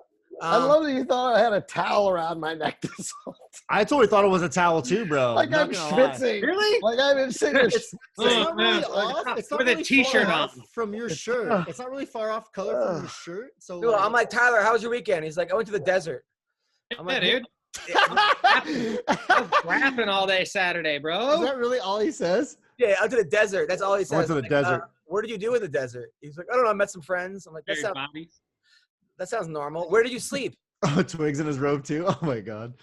I love that you thought I had a towel around my neck this whole time. I totally thought it was a towel too, bro. Like I'm schwitzing. Really? Like I've been sitting there. It's not really off. It's not with really a t-shirt far on off from your shirt. It's not really far off color from your shirt. So Dude, I'm like, Tyler, how was your weekend? He's like, I went to the desert. I'm like, dude. I was rapping all day Saturday, bro. Is that really all he says? Yeah, I went to the desert. That's all he says. I went to the desert. What did you do in the desert? He's like, I don't know. I met some friends. I'm like, that sounds normal. Where did you sleep? Oh, twigs in his robe too. Oh my god.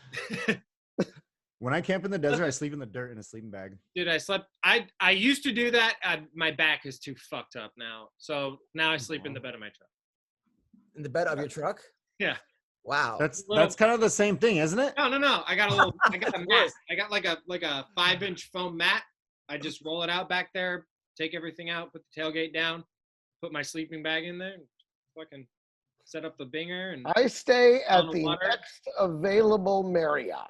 When I camp in the desert, I sleep in the dirt in a sleeping bag. Dude, I used to do that. My back is too fucked up now. So now I sleep in the bed of my truck. In the bed of your truck? Yeah. Wow. That's kind of the same thing, isn't it? No. I got a mat. I got like a 5-inch foam mat. I just roll it out back there, take everything out, put the tailgate down, put my sleeping bag in there, and fucking set up the binger. And I stay at the next available Marriott.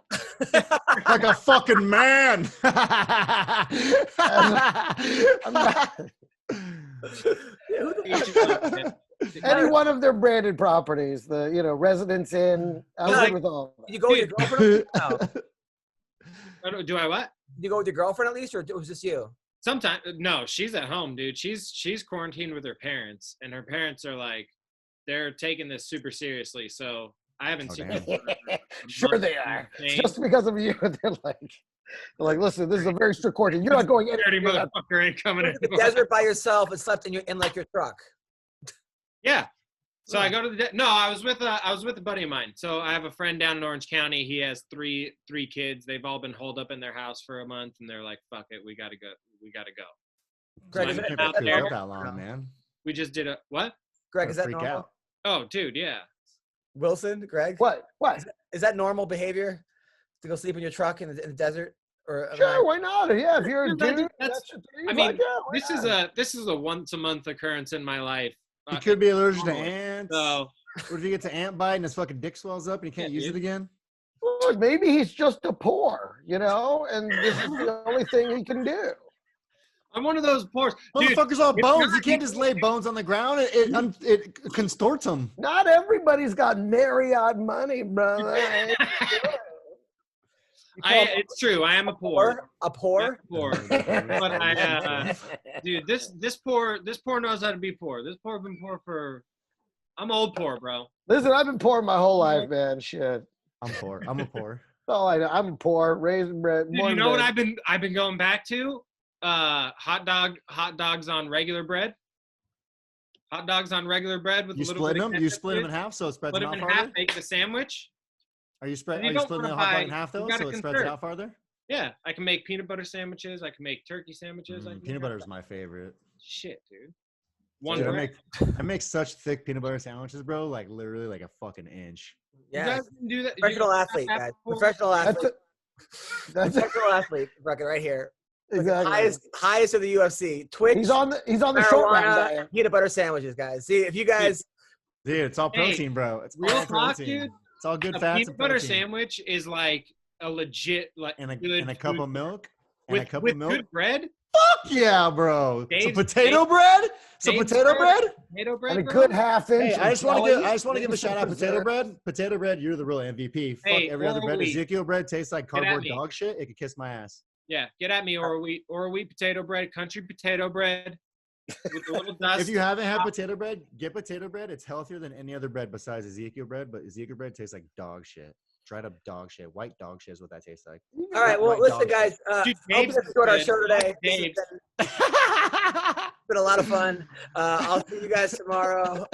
Like a fucking man. Any one of their branded properties, the Residence Inn. I'm good with all of that. You go with your girlfriend? No. Do I what? You go with your girlfriend at least, or was this you? Sometimes no, she's at home, dude. She's quarantined with her parents, and her parents are like, they're taking this super seriously. So I haven't seen them. Sure they are. Just because of you, they're like, listen, this is a very strict quarantine. You're not going anywhere. Dirty motherfucker ain't coming in. The desert by yourself and slept in like your truck. Yeah. So I go to the I was with a buddy of mine. So I have a friend down in Orange County. He has three kids. They've all been holed up in their house for a month, and they're like, "Fuck it, we gotta go. Greg, is that that long, man? We just did a what? Greg, is that freak normal? out. Oh, dude, yeah. Wilson, Greg, What? Is that normal behavior to go sleep in your truck in the desert? Or sure, why not? Yeah, if you're a dude, this is a once a month occurrence in my life. He could be allergic to ants. So, or if you get to ant bite and his fucking dick swells up and he can't use it again? Look, maybe he's just a poor, and this is the only thing he can do. I'm one of those poors. Motherfuckers all bones. You can't just lay bones on the ground. It contorts them. Not everybody's got Marriott money, brother. It's true. I am a poor. A poor? But dude, this poor knows how to be poor. This poor been poor for. I'm old poor, bro. Listen, I've been poor my whole life, man. Shit. I'm poor. I'm a poor. Oh, I know. I'm poor. Raising bread. Dude, you know what I've been going back to? Hot dogs on regular bread. Hot dogs on regular bread with you a little split bit them. You split them in half, so it spreads split them them out in farther. half. Make the sandwich. Are you splitting the hot dog in half though, so it spreads it out farther? Yeah, I can make peanut butter sandwiches. I can make turkey sandwiches. Peanut butter is my favorite. Shit, dude. I make such thick peanut butter sandwiches, bro. Like literally, like a fucking inch. Yeah. You guys can do that. Professional athlete, guys. Professional athlete. Professional athlete. Right here. Exactly. Highest of the UFC. Twitch. He's on the short round diet. Peanut butter sandwiches, guys. See if you guys. Dude, it's all protein, bro. It's real all talk, protein. dude. It's all good fats. A peanut butter protein. sandwich is like a legit and a cup of milk. With good bread. Fuck yeah, bro. Dave's, potato bread. Some potato bread. Potato bread. And a good half inch. Hey, I just want to give a shout out. Potato bread. Potato bread. You're the real MVP. Fuck every other bread. Ezekiel bread tastes like cardboard dog shit. It could kiss my ass. Yeah, get at me, or wheat potato bread, country potato bread. With a little dust. If you haven't had potato bread, get potato bread. It's healthier than any other bread besides Ezekiel bread, but Ezekiel bread tastes like dog shit. Dried up dog shit. White dog shit is what that tastes like. All right, well, listen, guys. Hope you enjoyed our show today. It's been a lot of fun. I'll see you guys tomorrow.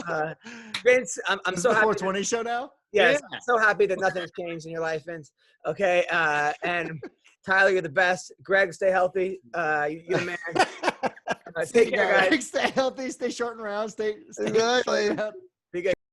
Vince, I'm so happy. 420 show now? Yes, I'm so happy that nothing's changed in your life, Vince. Okay, and Tyler, you're the best. Greg, stay healthy. You're the man. Take care, guys. Stay healthy. Stay short and round. Stay exactly.